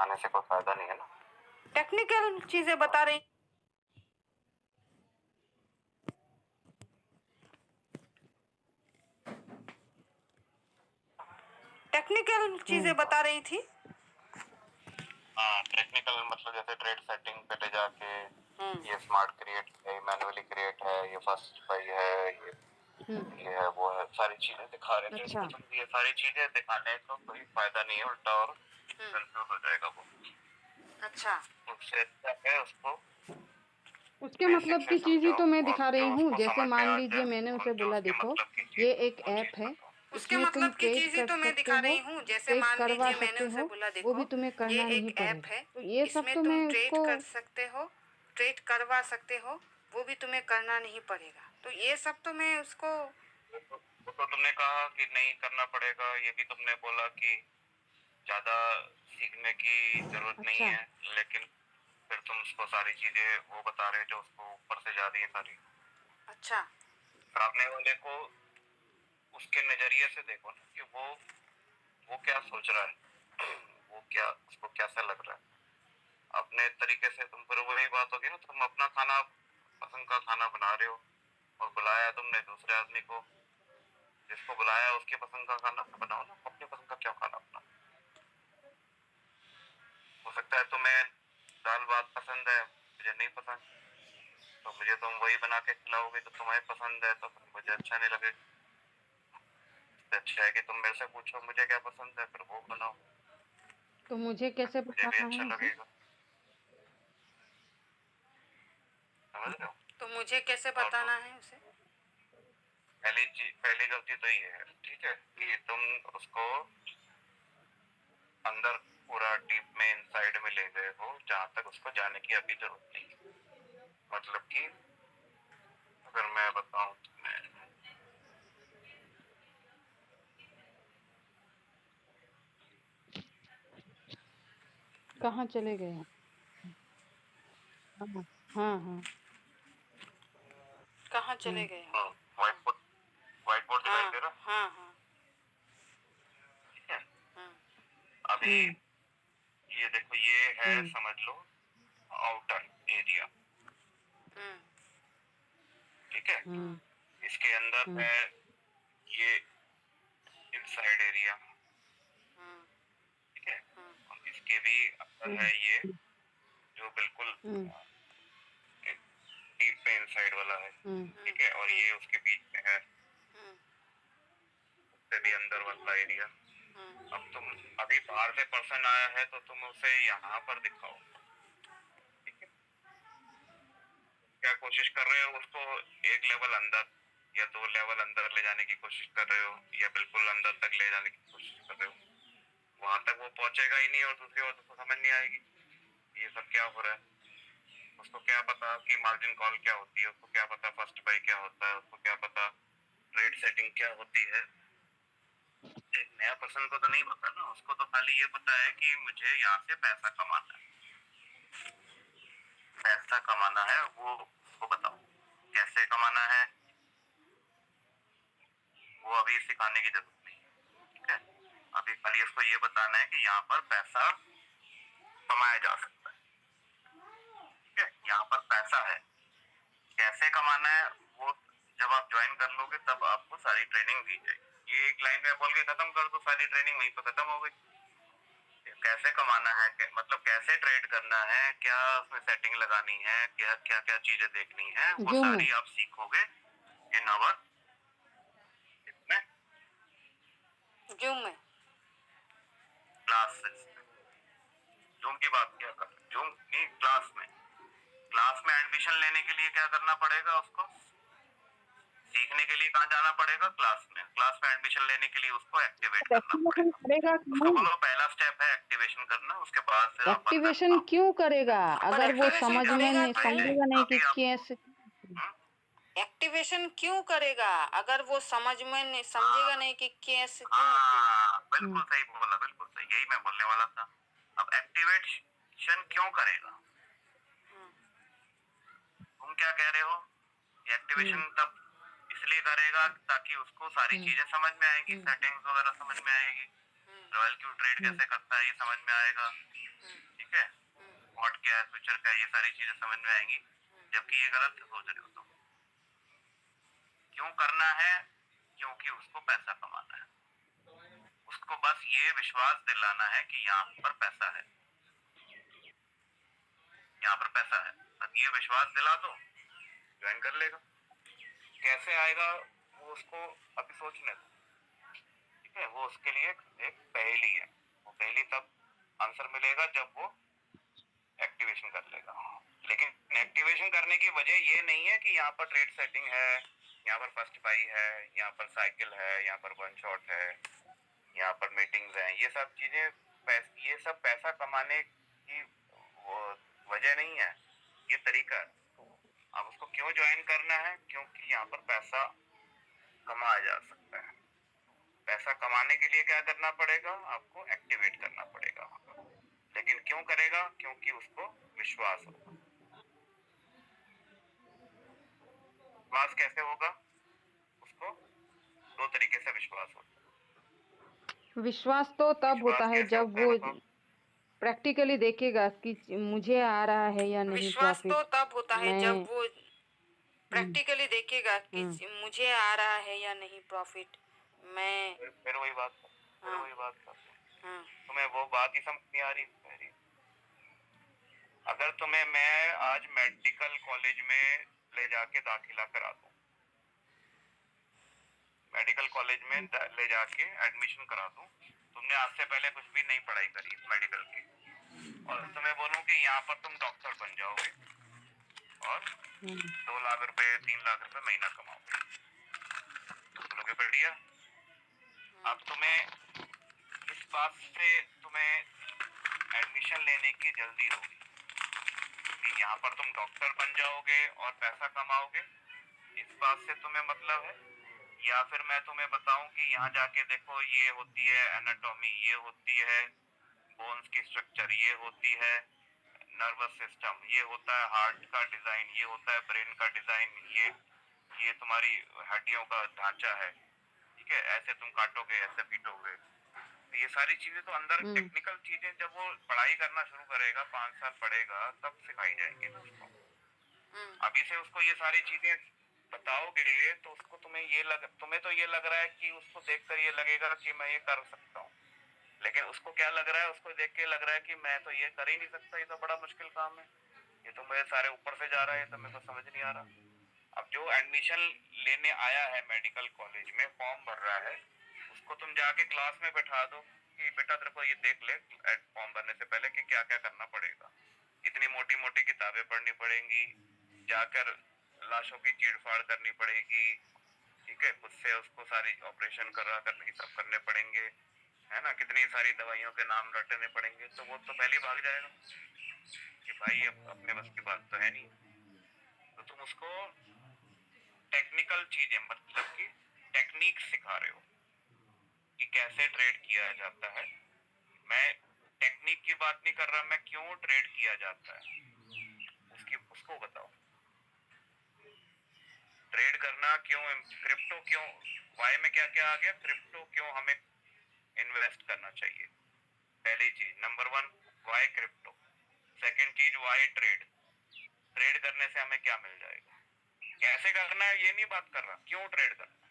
आने से कोई फायदा नहीं है ना। टेक्निकल चीजें बता रही, टेक्निकल चीजें बता रही थी। हाँ, टेक्निकल मतलब जैसे ट्रेड सेटिंग पे ले जाके ये स्मार्ट क्रिएट है, मैनुअली क्रिएट है, ये फर्स्ट बाई है, ये है, वो है, सारी चीजें दिखा रहे थे। अच्छा। तो ये सारी चीजें दिखाने का कोई फायदा नहीं है, उल्टा और कंफ्यूज हो जाएगा वो। अच्छा, उससे अच्छा है उसको उसके बेसिक मतलब से की चीज ही समझाओ तो मैं और दिखा रही जो हूँ। उसको जैसे समझ में मान आ लीजिए जाए मैंने और उसे जो बोला उसके देखो मतलब की चीज ये है एक वो ऐप चीज है, बताओ। उसके इसमें तुम मतलब की ट्रेड चीज ही कर तो मैं सकते दिखा हो, रही हूँ। जैसे ट्रेड मान करवा लीजिए मैंने सकते उसे हो, बोला वो देखो भी तुम्हें ये करना नहीं एक ऐप पड़ेगा। है, तो ये सब इसमें तो तुम मैं ट्रेड उसको कर सकते हो, ट्रेड करवा सकते हो, वो भी तुम्हें करना नहीं पड़ेगा। तो ये सब तो मैं उसको वो तो तुमने कहा कि नहीं करना पड़ेगा, ये भी तुमने बोला कि ज्यादा सीखने की जरूरत नहीं अच्छा है, लेकिन फिर तुम उसको सारी चीजें वो बता रहे जो उसको ऊपर से जा रही है सारी। अच्छा, सामने वाले को उसके नजरिए से देखो ना कि वो क्या सोच रहा है, वो क्या उसको कैसा लग रहा है। अपने तरीके से तुम, फिर वही बात होगी ना, तुम अपना खाना पसंद का खाना बना रहे हो और बुलाया तुमने दूसरे आदमी को, जिसको बुलाया उसके पसंद का खाना बनाओ ना, अपनी पसंद का क्यों खाना अपना। हो सकता है तुम्हें दाल भात पसंद है, मुझे नहीं पसंद, तो मुझे तुम वही बना के खिलाओगे तो तुम्हें पसंद है, तो फिर मुझे अच्छा नहीं लगेगा। अच्छा है कि तुम मेरे से पूछो मुझे क्या पसंद है, फिर वो बनाओ, तो मुझे कैसे मुझे भी बताना अच्छा है उसे? लगेगा। समझ रहे हो? तो मुझे कैसे और तो बताना है उसे? पहली गलती तो ये है, ठीक है, कि तुम उसको अंदर पूरा डीप में इनसाइड में ले गए हो, जहां तक उसको जाने की अभी जरूरत नहीं। मतलब कि अगर मैं बताऊं तुम्हें, कहाँ चले गए हैं? हाँ हाँ हाँ। कहाँ चले गए हो? व्हाइट बोर्ड दिखाई हाँ दे रहा? हाँ हाँ। ठीक है, हाँ, अभी ये देखो, ये है समझ लो आउटर एरिया, ठीक है। इसके अंदर है ये इनसाइड एरिया, ठीक है। और इसके भी अंदर है ये जो बिल्कुल डीप में इनसाइड वाला है, ठीक है। और ये उसके बीच में है, उससे भी अंदर वाला एरिया। अब तुम अभी बाहर से पर्सन आया है तो तुम उसे यहाँ पर दिखाओ, ठीक है। क्या कोशिश कर रहे हो उसको एक लेवल अंदर या 2 लेवल अंदर ले जाने की कोशिश कर रहे हो, या बिल्कुल अंदर तक ले जाने की कोशिश कर रहे हो? वहां तक वो पहुंचेगा ही नहीं और दूसरी बात उसको समझ नहीं आएगी ये सब क्या हो रहा है। उसको क्या पता कि मार्जिन कॉल क्या होती है, उसको क्या पता फर्स्ट बाई क्या होता है, उसको क्या पता ट्रेड सेटिंग क्या होती है। एक नया पर्सन को तो नहीं पता ना, उसको तो खाली ये पता है कि मुझे यहाँ से पैसा कमाना है, पैसा कमाना है। वो उसको बताओ कैसे कमाना है, वो अभी सिखाने की जरूरत नहीं है, ठीक है। अभी खाली उसको ये बताना है कि यहाँ पर पैसा कमाया जा सकता है, ठीक है। यहाँ पर पैसा है, कैसे कमाना है वो जब आप ज्वाइन कर लोगे तब आपको सारी ट्रेनिंग दी जाएगी। ये एक लाइन में बोल के खत्म कर दो, सारी ट्रेनिंग वहीं पर खत्म हो गई। कैसे कमाना है, मतलब कैसे ट्रेड करना है, क्या उसमें सेटिंग लगानी है, क्या क्या क्या चीजें देखनी है, वो जूम में सारी आप सीखोगे इन आवर में जूम में। क्लासेस। जूम की बात क्या कर, जूम नहीं, क्लास में। क्लास में एडमिशन लेने के लिए क्या करना पड़ेगा उसको, सीखने के लिए कहाँ जाना पड़ेगा? क्लास में। क्लास में एडमिशन लेने के लिए उसको एक्टिवेट करना एक्टिवेशन पड़ेगा। करेगा कि उसको नहीं? बोलो पहला स्टेप है एक्टिवेशन करना, उसके बाद फिर आप अंदर एक्टिवेशन आओ। क्यों करेगा पर अगर वो एक्टिवेशन समझ में करेगा नहीं, क्यों? समझेगा नहीं कि अभी आप कैसे? एक्टिवेशन क्यों करेगा अगर वो समझ में नहीं, समझेगा नहीं कि कैसे क्यों? बिल्कुल सही बोला, बिल्कुल सही, यही मैं बोलने वाला था। अब एक्टिवेशन क्यों करेगा, तुम क्या कह रहे हो? एक्टिवेशन तब इसलिए करेगा ताकि उसको सारी चीजें समझ में आएगी, सेटिंग्स वगैरह समझ में आएगी, रॉयल क्यू ट्रेड कैसे करता है ये समझ में आएगा, ठीक है। स्पॉट क्या है, फ्यूचर क्या है, ये सारी चीजें समझ में आएंगी। जबकि ये गलत सोच रहे हो तुम। क्यों करना है? क्योंकि उसको पैसा कमाना है। उसको बस ये विश्वास दिलाना है कि यहाँ पर पैसा है, यहाँ पर पैसा है। बस ये विश्वास दिला दो, ज्वाइन कर लेगा। कैसे आएगा वो उसको अभी सोचने दो, ठीक है। वो उसके लिए एक पहेली है। वो पहेली तब आंसर मिलेगा जब वो एक्टिवेशन कर लेगा। लेकिन एक्टिवेशन करने की वजह ये नहीं है कि यहाँ पर ट्रेड सेटिंग है, यहाँ पर फर्स्ट बाई है, यहाँ पर साइकिल है, यहाँ पर वन शॉट है, यहाँ पर मीटिंग्स हैं। ये सब चीजें ये सब पैसा कमाने की वजह नहीं है, ये तरीका है। अब उसको क्यों ज्वाइन करना है? क्योंकि यहाँ पर पैसा कमाया जा सकता है। पैसा कमाने के लिए क्या करना पड़ेगा? आपको एक्टिवेट करना पड़ेगा। लेकिन क्यों करेगा? क्योंकि उसको विश्वास होगा। विश्वास कैसे होगा? उसको दो तरीके से विश्वास होगा। विश्वास तो तब होता है जब वो प्रैक्टिकली देखेगा कि मुझे आ रहा है या नहीं विश्वास तो प्रॉफिट। तब होता है जब वो प्रैक्टिकली देखेगा कि मुझे आ रहा है या नहीं प्रॉफिट। मैं फिर वही बात तुम्हें वो बात ही समझ नहीं आ रही। अगर तुम्हें मैं आज मेडिकल कॉलेज में ले जाके दाखिला करा दूं, मेडिकल कॉलेज में ले जाके एडमिशन करा दूं, तुमने आज से पहले कुछ भी नहीं पढ़ाई करी मेडिकल की, और तुम्हें बोलूं कि यहाँ पर तुम डॉक्टर बन जाओगे और 2 लाख रुपए 3 लाख रुपए महीना कमाओगे, बोलोगे बढ़िया। अब तुम्हें इस बात से तुम्हें एडमिशन लेने की जल्दी होगी कि यहाँ पर तुम डॉक्टर बन जाओगे और पैसा कमाओगे, इस बात से तुम्हें मतलब है। या फिर मैं तुम्हें बताऊं कि यहाँ जाके देखो, ये होती है एनाटॉमी, ये होती है बोन्स की स्ट्रक्चर, ये होती है नर्वस सिस्टम, ये होता है हार्ट का डिजाइन, ये होता है ब्रेन का डिजाइन, ये तुम्हारी हड्डियों का ढांचा है, ठीक है। ऐसे तुम काटोगे, ऐसे पीटोगे। तो ये सारी चीजें तो अंदर टेक्निकल चीजें जब वो पढ़ाई करना शुरू करेगा, 5 साल पढ़ेगा, तब सिखाई जाएंगी ना उसको। अभी से उसको ये सारी चीजें बताओगे तो उसको तुम्हें तो ये लग रहा है कि उसको देखकर ये लगेगा कि मैं ये कर सकता हूँ। लेकिन उसको क्या लग रहा है? उसको देख के लग रहा है कि मैं तो ये कर ही नहीं सकता, ये तो बड़ा मुश्किल काम है, ये तो मेरे सारे ऊपर से जा रहा है, ये तो मेरे को समझ नहीं आ रहा। अब जो एडमिशन लेने आया है मेडिकल कॉलेज में, फॉर्म भर रहा है, उसको तुम जाके क्लास में बैठा दो कि बेटा तेरे को ये देख ले फॉर्म भरने से पहले कि क्या क्या करना पड़ेगा। इतनी मोटी मोटी किताबें पढ़नी पड़ेंगी, जाकर लाशों की चीड़-फाड़ करनी पड़ेगी, ठीक है। खुद से उसको सारी ऑपरेशन करा कर सब करने पड़ेंगे, है ना। कितनी सारी दवाइयों के नाम रटने पड़ेंगे, तो वो तो पहले भाग जाएगा कि भाई अपने बस की बात तो है नहीं। तो तुम उसको टेक्निकल चीजें, मतलब कि टेक्निक सिखा रहे हो कि कैसे ट्रेड किया जाता है। मैं टेक्निक की बात नहीं कर रहा, मैं क्यों ट्रेड किया जाता है उसको बताओ। ट्रेड करना क्यों, क्रिप्टो क्यों, वाई में क्या क्या आ गया, क्रिप्टो क्यों हमें इन्वेस्ट करना चाहिए। पहली चीज नंबर 1 वाई क्रिप्टो। सेकंड चीज वाई ट्रेड। ट्रेड करने से हमें क्या मिल जाएगा, कैसे करना है, ये नहीं बात कर रहा, क्यों ट्रेड करना है।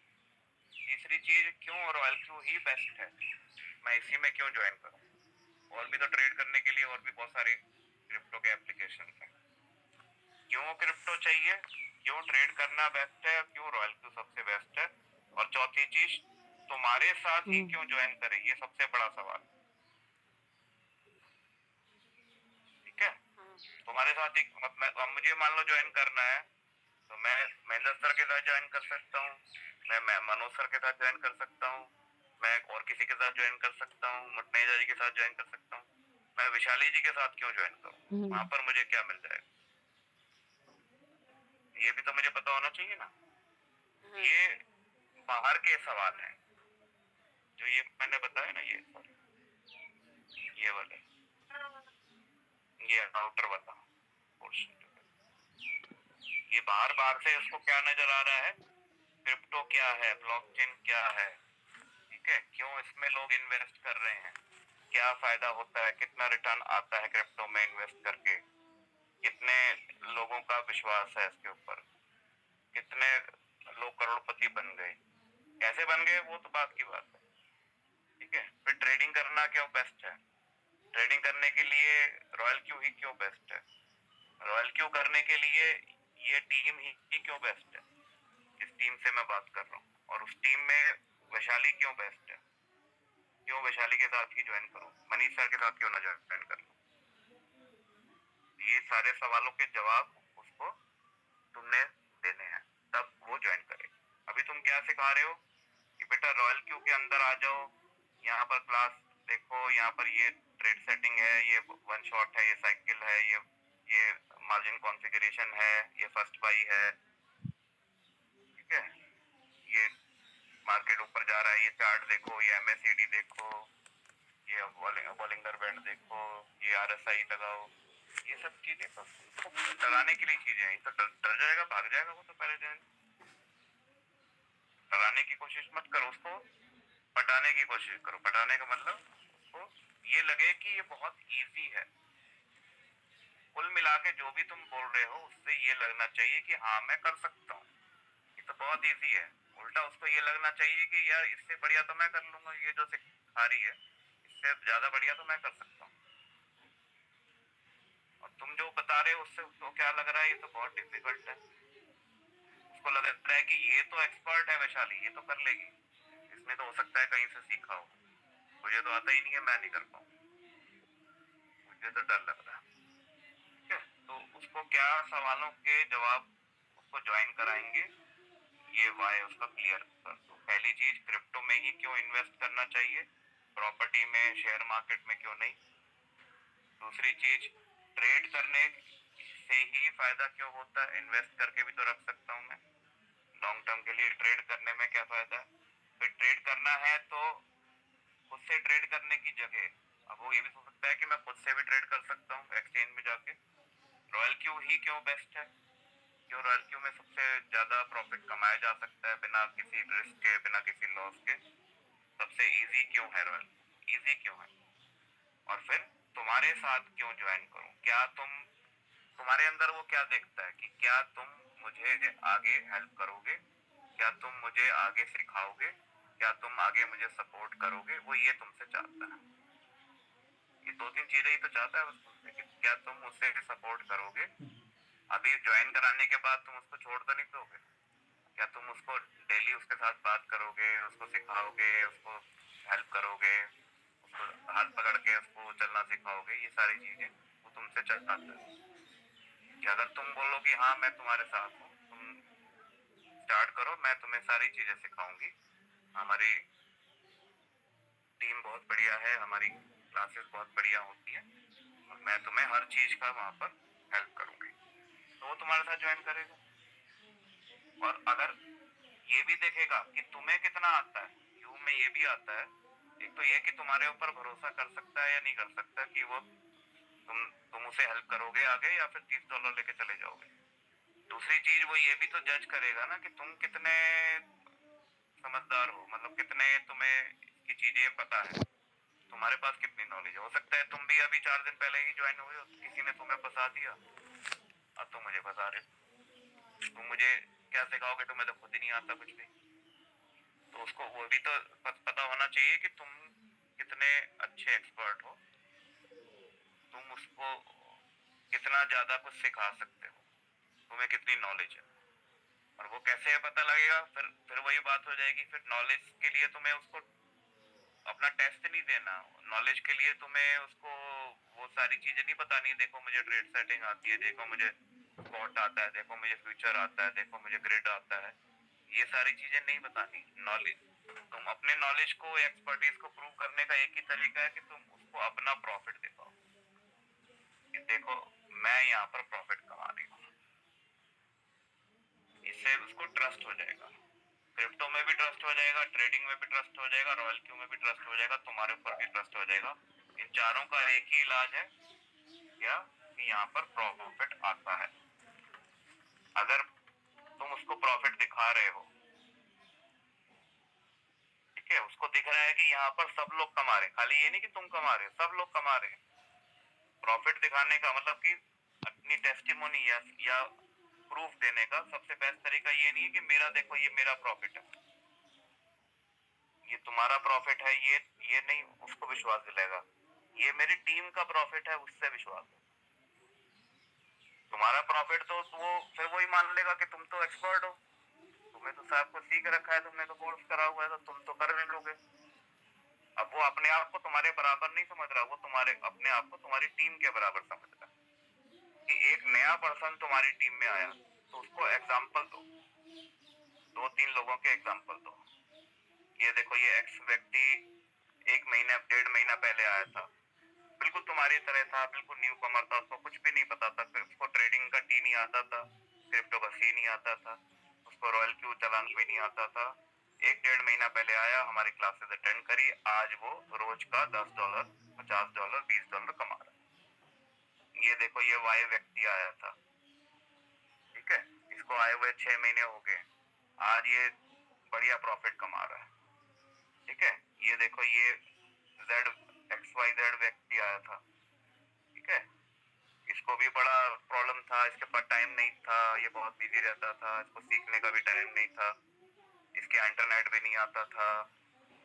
तीसरी चीज क्यों रॉयल क्यू ही बेस्ट है, मैं इसी में क्यों ज्वाइन करूं। और भी तो ट्रेड करने के लिए और भी बहुत सारे क्रिप्टो के एप्लीकेशन हैं, क्यों क्रिप्टो चाहिए, क्यों ट्रेड करना बेस्ट है, क्यों रॉयल क्यू सबसे बेस्ट है। और चौथी चीज तुम्हारे साथ ही क्यों ज्वाइन करे, ये सबसे बड़ा सवाल, ठीक है। तुम्हारे साथ ही, मुझे मान लो ज्वाइन करना है, तो मैं महेंद्र सर के साथ ज्वाइन कर सकता हूँ, मैं मनोज सर के साथ ज्वाइन कर सकता हूँ, मैं और किसी के साथ ज्वाइन कर सकता हूँ, मटनेजा जी के साथ ज्वाइन कर सकता हूँ। मैं विशाली जी के साथ क्यों ज्वाइन करूँ, वहां पर मुझे क्या मिल जाएगा, ये भी तो मुझे पता होना चाहिए ना। ये बाहर के सवाल हैं जो ये मैंने बताया ना, ये वाले, ये आउटर वाला पोर्शन, ये बाहर बाहर से उसको क्या नजर आ रहा है, क्रिप्टो क्या है, ब्लॉकचेन क्या है, ठीक है, क्यों इसमें लोग इन्वेस्ट कर रहे हैं, क्या फायदा होता है, कितना रिटर्न आता है क्रिप्टो में इन्वेस्ट करके, कितने लोगों का विश्वास है इसके ऊपर, कितने लोग करोड़पति बन गए, कैसे बन गए वो तो बात की बात है। ठीक है, फिर ट्रेडिंग करना क्यों बेस्ट है, ट्रेडिंग करने के लिए रॉयल क्यू ही क्यों बेस्ट है, रॉयल क्यू करने के लिए ये टीम ही क्यों बेस्ट है, इस टीम से मैं बात कर रहा हूँ, और उस टीम में वैशाली क्यों बेस्ट है, क्यों वैशाली के साथ ही ज्वाइन करूं, मनीष सर के साथ क्यों ना ज्वाइन कर लूं। ये सारे सवालों के जवाब उसको तुमने देने हैं, तब वो ज्वाइन करे। अभी तुम क्या सिखा रहे हो कि बेटा रॉयल क्यू के अंदर आ जाओ, यहाँ पर क्लास देखो, यहाँ पर ये ट्रेड सेटिंग है, ये वन शॉट है, ये साइकिल है, ये मार्जिन कॉन्फ़िगरेशन है, ये फर्स्ट बाई है, ठीक है, ये मार्केट ऊपर जा रहा है, ये चार्ट देखो, ये एमएससीडी देखो, ये बॉलिंगर बैंड देखो, ये आरएसआई लगाओ, ये सब चीजें तो डराने के लिए चीजें हैं। तो डर जाएगा, भाग जाएगा वो तो पहले दिन। डराने की कोशिश मत करो, उसको पटाने की कोशिश करो। पटाने का मतलब उसको ये लगे कि ये बहुत इजी है। कुल मिला के जो भी तुम बोल रहे हो उससे ये लगना चाहिए कि हाँ मैं कर सकता हूँ, ये तो बहुत इजी है। उल्टा उसको ये लगना चाहिए कि यार इससे बढ़िया तो मैं कर लूंगा, ये जो सिखा रही है इससे ज्यादा बढ़िया तो मैं कर सकता हूँ। और तुम जो बता रहे हो उससे उसको क्या लग रहा है, ये तो बहुत डिफिकल्ट है। उसको लग रहा है कि ये तो एक्सपर्ट है वैशाली, ये तो कर लेगी, इसमें तो हो सकता है कहीं से सीखा हो, मुझे तो आता ही नहीं है, मैं नहीं कर पाऊँ, मुझे तो डर लग रहा है। ठीक है, तो उसको क्या सवालों के जवाब उसको ज्वाइन कराएंगे, ये वाई उसका क्लियर कर दो। पहली चीज, क्रिप्टो में ही क्यों इन्वेस्ट करना चाहिए, प्रॉपर्टी में, शेयर मार्केट में क्यों नहीं। दूसरी चीज, ट्रेड करने से ही फायदा क्यों होता है, इन्वेस्ट करके भी तो रख सकता हूँ मैं, लॉन्ग टर्म के लिए ट्रेड करने में क्या फायदा है। फिर ट्रेड करना है तो खुद से ट्रेड करने की जगह अब वो ये भी सोच सकता है कि मैं खुद से भी ट्रेड कर सकता हूँ एक्सचेंज में जाके। रॉयल क्यू ही क्यों बेस्ट है, क्यों रॉयल क्यू में सबसे ज्यादा प्रॉफिट कमाया जा सकता है बिना किसी रिस्क के, बिना किसी लॉस के, सबसे इजी क्यों है रॉयल, इजी क्यों है। और फिर तुम्हारे साथ क्यों ज्वाइन करूं, क्या तुम्हारे अंदर वो क्या देखता है कि क्या तुम मुझे आगे हेल्प करोगे, क्या तुम मुझे आगे सिखाओगे, क्या तुम आगे मुझे सपोर्ट करोगे, वो ये तुमसे चाहता है। ये दो तीन चीजें ही तो चाहता है बस तुमसे, कि क्या तुम मुझसे सपोर्ट करोगे, अभी ज्वाइन कराने के बाद तुम उसको छोड़ तो नहीं दोगे, क्या तुम उसको डेली उसके साथ बात करोगे, उसको सिखाओगे, उसको हेल्प करोगे, उसको हाथ पकड़ के उसको चलना सिखाओगे, ये सारी चीजें वो तुमसे चाहता है। कि अगर तुम बोलो कि हाँ मैं तुम्हारे साथ हूँ, तुम स्टार्ट करो, मैं तुम्हें सारी चीजें सिखाऊंगी, हमारी टीम बहुत बढ़िया है, हमारी क्लासेस बहुत बढ़िया होती है, और मैं तुम्हें हर चीज का वहां पर हेल्प करूंगी, तो वो तुम्हारे साथ ज्वाइन करेगा। और अगर ये भी देखेगा कि तुम्हें कितना आता है, क्यों में ये भी आता है, एक तो ये कि तुम्हारे ऊपर भरोसा कर सकता है या नहीं कर सकता, कि वो तुम उसे हेल्प करोगे आगे या फिर $30 लेके चले जाओगे। दूसरी चीज, वो ये भी तो जज करेगा ना कि तुम कितने समझदार हो, मतलब कितने तुम्हें इसकी चीजें पता है, तुम्हारे पास कितनी नॉलेज है। हो सकता है तुम भी अभी 4 दिन पहले ही ज्वाइन हुए हो, किसी ने तुम्हें फंसा दिया, अब तुम मुझे फंसा रहे हो, तुम मुझे क्या सिखाओगे, तुम्हें तो खुद ही नहीं आता कुछ भी। तो उसको वो भी तो पता होना चाहिए कि तुम कितने अच्छे एक्सपर्ट हो, तुम उसको कितना ज्यादा कुछ सिखा सकते हो, तुम्हें कितनी नॉलेज है। और वो कैसे पता लगेगा, फिर वही बात हो जाएगी, फिर नॉलेज के लिए तुम्हें उसको अपना टेस्ट नहीं देना, नॉलेज के लिए तुम्हें उसको वो सारी चीजें नहीं बतानी, देखो मुझे ट्रेड सेटिंग आती है, देखो मुझे स्पॉट आता है, देखो मुझे फ्यूचर आता है, देखो मुझे ग्रिड आता है, ये सारी चीजें नहीं बतानी। नॉलेज, तुम अपने नॉलेज को, एक्सपर्टीज को प्रूव करने का एक ही तरीका है कि तुम उसको अपना प्रॉफिट दिखाओ, कि देखो मैं यहाँ पर प्रॉफिट कमा रही हूँ, इससे उसको ट्रस्ट हो जाएगा, क्रिप्टो में भी ट्रस्ट हो जाएगा, ट्रेडिंग में भी ट्रस्ट हो जाएगा, रॉयल क्यू में भी ट्रस्ट हो जाएगा, तुम्हारे ऊपर भी ट्रस्ट हो जाएगा। इन चारों का एक ही इलाज है क्या, कि यहाँ पर प्रॉफिट आता है। अगर तुम उसको प्रॉफिट दिखा रहे हो, ठीक ठीक है, उसको दिख रहा है कि यहाँ पर सब लोग कमा रहे हैं, खाली ये नहीं कि तुम कमा रहे हो, सब लोग कमा रहे हैं। प्रॉफिट दिखाने का मतलब कि अपनी टेस्टिमोनी या प्रूफ देने का सबसे बेस्ट तरीका ये नहीं है कि मेरा देखो ये मेरा प्रॉफिट है, ये तुम्हारा प्रॉफिट है, ये नहीं उसको विश्वास दिलाएगा। ये मेरी टीम का प्रॉफिट है, उससे विश्वास है। तुम्हारा प्रॉफिट तो वो फिर वही मान लेगा कि तुम तो एक्सपर्ट हो, तुम्हें तो साहब को सीख रखा है, तुमने तो कोर्स करा हुआ है, तो तुम तो कर लोगे। अब वो अपने आप को तुम्हारे बराबर नहीं समझ रहा, वो तुम्हारे अपने आप को तुम्हारी टीम के बराबर समझ रहा है। कि एक नया पर्सन तुम्हारी टीम में आया तो उसको एग्जाम्पल दो, 2-3 लोगों के एग्जाम्पल दो। ये देखो ये एक्स व्यक्ति 1-1.5 महीना पहले आया था, बिल्कुल तुम्हारी तरह था, बिल्कुल न्यू कमर था, उसको कुछ भी नहीं पता था, फिर उसको ट्रेडिंग का टी नहीं आता था, क्रिप्टो का सी नहीं आता था, उसको रॉयल क्यू चलाना भी नहीं आता था। 1-1.5 महीना पहले आया, हमारी क्लासेस अटेंड करी, आज वो रोज का $10, $50, $20 कमा रहा है। ये देखो ये वाई व्यक्ति आया था, ठीक है, इसको आए हुए 6 महीने हो गए, आज ये बढ़िया प्रॉफिट कमा रहा है। ठीक है, ये देखो ये XYZ व्यक्ति आया था, ठीक है, इसको भी बड़ा प्रॉब्लम था, इसके पास टाइम नहीं था, ये बहुत बिजी रहता था, इसको सीखने का भी टाइम नहीं था, इसके इंटरनेट भी नहीं आता था,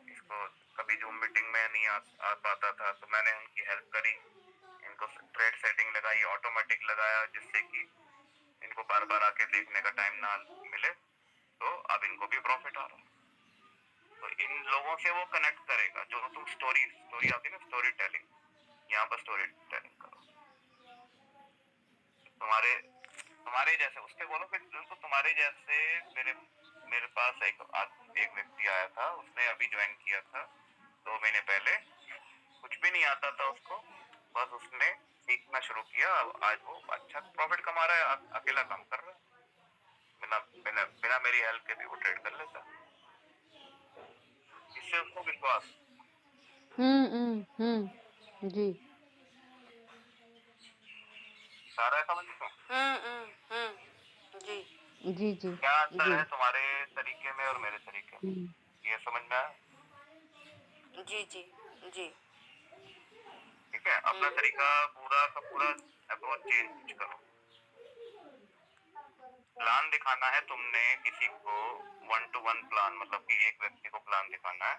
इसको कभी जूम मीटिंग में नहीं आ पाता था, तो मैंने उनकी हेल्प करी, इनको ट्रेड सेटिंग लगाई, ऑटोमेटिक लगाया, जिससे कि इनको बार बार आके देखने का टाइम ना मिले, तो अब इनको भी प्रॉफिट आ रहा है। तो इन लोगों से वो कनेक्ट करेगा, जो तुम स्टोरी आती है ना, स्टोरी टेलिंग, यहाँ पर स्टोरी टेलिंग करो, तुम्हारे जैसे उसके बोलो कि बिल्कुल तुम्हारे जैसे मेरे पास एक व्यक्ति आया था, उसने अभी ज्वाइन किया था 2 महीने पहले, कुछ भी नहीं आता था उसको, बस उसने सीखना शुरू किया, आज वो अच्छा प्रॉफिट कमा रहा है, अकेला काम कर रहा है, बिना बिना बिना मेरी हेल्प के भी वो ट्रेड कर लेता है, इससे उसको विश्वास। जी सारा समझ में जी जी जी क्या अंतर जी है तुम्हारे तरीके में और मेरे तरीके में, ये समझ में आया? जी जी जी ठीक है, अपना तरीका पूरा का पूरा अप्रोच चेंज करो। प्लान दिखाना है तुमने किसी को, 1-to-1 प्लान, मतलब कि एक व्यक्ति को प्लान दिखाना है,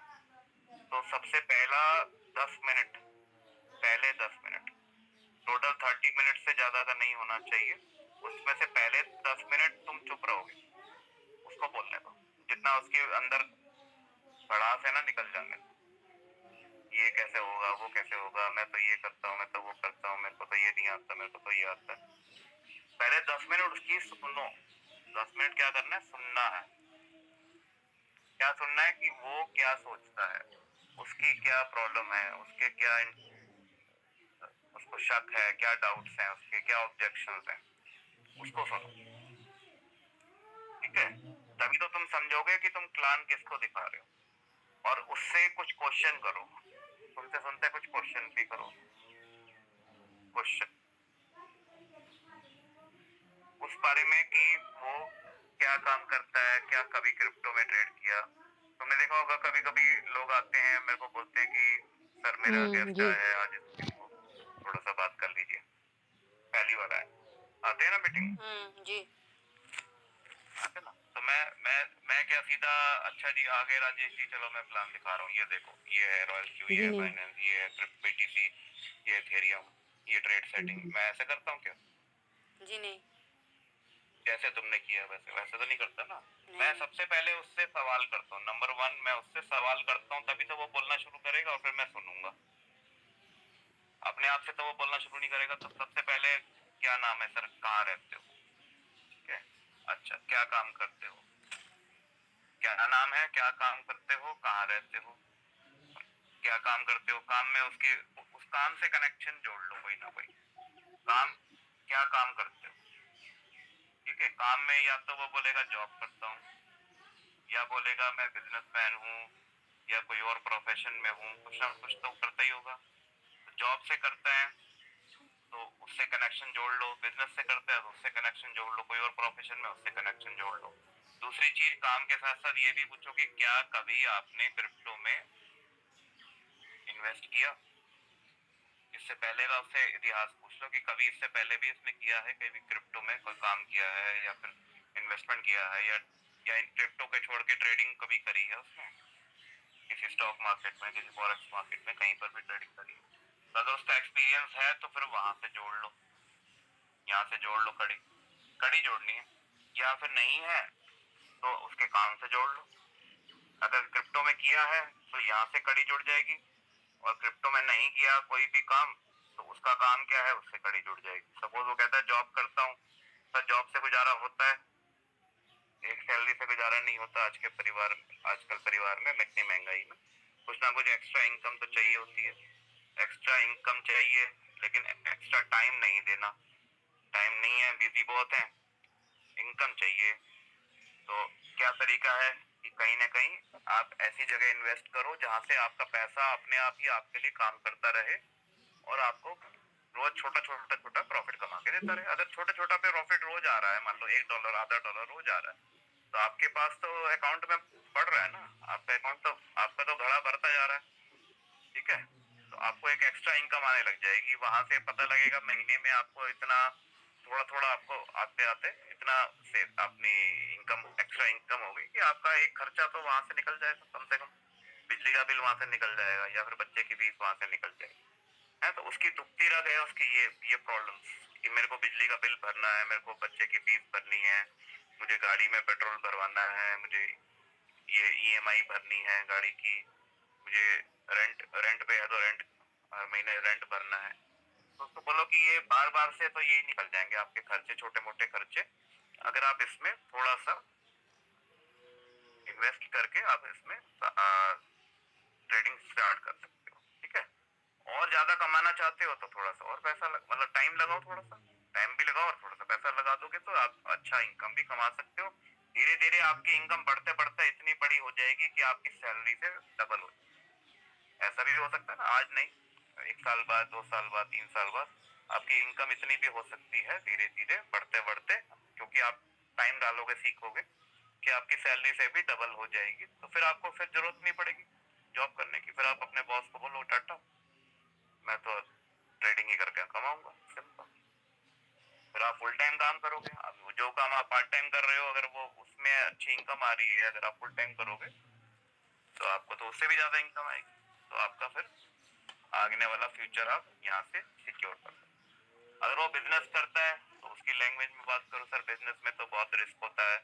तो सबसे पहला 10 मिनट, पहले 10 मिनट, टोटल 30 मिनट से ज्यादा का नहीं होना चाहिए, उसमें से पहले 10 मिनट तुम चुप रहोगे, उसको बोलने दो, जितना उसके अंदर भड़ास है ना निकल जाने दो। ये कैसे होगा, वो कैसे होगा, मैं तो ये करता हूँ, मैं तो वो करता हूँ, मेरे को तो ये नहीं आता, मेरे को तो ये आता है। पहले 10 मिनट उसकी सुनो, 10 मिनट क्या करना है, सुनना है। क्या सुनना है कि वो क्या सोचता है, उसकी क्या प्रॉब्लम है, उसके क्या उसको शक है, क्या डाउट्स हैं, उसके क्या ऑब्जेक्शंस हैं, उसको सुनो, ठीक है। तभी तो तुम समझोगे कि तुम प्लान किसको दिखा रहे हो, और उससे कुछ क्वेश्चन करो, सुनते सुनते कुछ क्वेश्चन भी करो, क्वेश्चन उस बारे में कि वो क्या काम करता है, क्या कभी क्रिप्टो में ट्रेड किया। तुमने देखा होगा कभी कभी लोग आते हैं मेरे को बोलते हैं कि सर मेरा गेस्ट जी आया है आज, इसको थोड़ा सा बात कर लीजिए, पहली बार आए, आते हैं ना मीटिंग, जी आते ना, तो मैं क्या सीधा अच्छा जी आ गए राजेश जी, चलो मैं प्लान दिखा रहा हूँ, ये देखो ये है रॉयल क्यू, ये जी है नहीं बाइनेंस, ये है BTC, ये एथेरियम, ये ट्रेड सेटिंग, मैं ऐसे करता हूँ क्या? जी नहीं जैसे तुमने किया वैसे वैसे तो नहीं करता ना। नहीं मैं सबसे पहले उससे सवाल करता हूँ, नंबर 1 मैं उससे सवाल करता हूँ, तभी तो वो बोलना शुरू करेगा, और फिर मैं सुनूंगा। अपने आप से तो वो बोलना शुरू नहीं करेगा। तो सबसे पहले क्या नाम है सर, कहाँ रहते हो, ठीक है, अच्छा क्या काम करते हो, क्या नाम है, क्या काम करते हो, कहाँ रहते हो, क्या काम करते हो, काम में उसके उस काम से कनेक्शन जोड़ लो, कोई ना कोई काम, क्या काम करते हो, ठीक है। काम में या तो वो बोलेगा जॉब करता हूँ, या बोलेगा मैं बिजनेसमैन हूँ, या कोई और प्रोफेशन में हूँ, कुछ ना कुछ तो करता ही होगा। तो जॉब से करता है तो उससे कनेक्शन जोड़ लो, बिजनेस से करता है तो उससे कनेक्शन जोड़ लो, कोई और प्रोफेशन में उससे कनेक्शन जोड़ लो, दूसरी चीज, काम के साथ साथ ये भी पूछो कि क्या कभी आपने क्रिप्टो में इन्वेस्ट किया। इससे पहले का उससे इतिहास पूछ लो कि कभी इससे पहले भी इसने किया है, कभी क्रिप्टो में कोई काम किया है या फिर इन्वेस्टमेंट किया है, या इन क्रिप्टो के छोड़ के ट्रेडिंग कभी करी है उसने, किसी स्टॉक मार्केट में, किसी फॉरेक्स मार्केट में, कहीं पर भी ट्रेडिंग करी है। तो अगर उसका एक्सपीरियंस है तो फिर वहां से जोड़ लो, यहाँ से जोड़ लो, कड़ी कड़ी जोड़नी है। या फिर नहीं है तो उसके काम से जोड़ लो। अगर क्रिप्टो में किया है तो यहाँ से कड़ी जुड़ जाएगी, और क्रिप्टो में नहीं किया कोई भी काम तो उसका काम क्या है, उससे कड़ी जुड़ जाएगी। सपोज वो कहता है जॉब करता हूँ, तो जॉब से गुजारा होता है, एक सैलरी से गुजारा नहीं होता। आजकल परिवार में इतनी महंगाई में कुछ ना कुछ एक्स्ट्रा इनकम तो चाहिए होती है। एक्स्ट्रा इनकम चाहिए, लेकिन एक्स्ट्रा टाइम नहीं देना। टाइम नहीं है, बिजी बहुत है, इनकम चाहिए। तो क्या तरीका है कि कहीं ना कहीं आप ऐसी जगह इन्वेस्ट करो जहां से आपका पैसा अपने आप ही आपके लिए काम करता रहे, और आपको रोज छोटा छोटा छोटा प्रॉफिट कमा के देता रहे। अगर छोटा छोटा पे प्रॉफिट रोज आ रहा है, मान लो $1 आधा डॉलर रोज आ रहा है, तो आपके पास तो अकाउंट में बढ़ रहा है ना, आपका अकाउंट तो, आपका तो घड़ा भरता जा रहा है। ठीक है, तो आपको एक एक्स्ट्रा इनकम आने लग जाएगी। वहां से पता लगेगा महीने में आपको इतना, थोड़ा थोड़ा आपको आते आते इतना से अपनी इनकम, एक्स्ट्रा इनकम होगी कि आपका एक खर्चा तो वहां से निकल जाएगा, कम से कम बिजली का बिल वहां से निकल जाएगा, या फिर बच्चे की फीस वहां से निकल जाएगी। है तो उसकी दुखती रह गया उसकी ये प्रॉब्लम्स कि मेरे को बिजली का बिल भरना है, मेरे को बच्चे की फीस भरनी है, मुझे गाड़ी में पेट्रोल भरवाना है, मुझे ये ईएमआई भरनी है गाड़ी की, मुझे रेंट रेंट पे है तो रेंट, हर महीने रेंट भरना है। तो उसको बोलो कि ये बार बार से तो यही निकल जाएंगे आपके खर्चे, छोटे मोटे खर्चे। अगर आप इसमें थोड़ा सा इन्वेस्ट करके आप इसमें ट्रेडिंग स्टार्ट कर सकते हो। ठीक है, और ज्यादा कमाना चाहते हो तो थोड़ा सा और पैसा मतलब टाइम लगाओ, थोड़ा सा टाइम भी लगाओ, और थोड़ा सा पैसा लगा दोगे तो आप अच्छा इनकम भी कमा सकते हो। धीरे धीरे आपकी इनकम बढ़ते बढ़ते इतनी बड़ी हो जाएगी कि आपकी सैलरी से डबल हो जाएगी। ऐसा भी हो सकता है ना, आज नहीं, 1 साल बाद, 2 साल बाद, 3 साल बाद आपकी इनकम इतनी भी हो सकती है, धीरे धीरे बढ़ते बढ़ते, क्योंकि आप टाइम डालोगे, सीखोगे कि आपकी सैलरी से भी डबल हो जाएगी। तो फिर आपको फिर जरूरत नहीं पड़ेगी जॉब करने की। फिर आप अपने बॉस को बोलो टाटा, मैं तो ट्रेडिंग ही करके कमाऊंगा, सिंपल। फिर आप फुल टाइम काम करोगे। अब जो काम आप पार्ट टाइम कर रहे हो, अगर वो उसमें अच्छी इनकम आ रही है, अगर आप फुल टाइम करोगे तो आपको तो उससे भी ज्यादा इनकम आएगी। तो आपका फिर आगे वाला फ्यूचर आप यहाँ से सिक्योर कर सकते। अगर वो बिजनेस करता है तो उसकी लैंग्वेज में बात करो, सर बिजनेस में तो बहुत रिस्क होता है,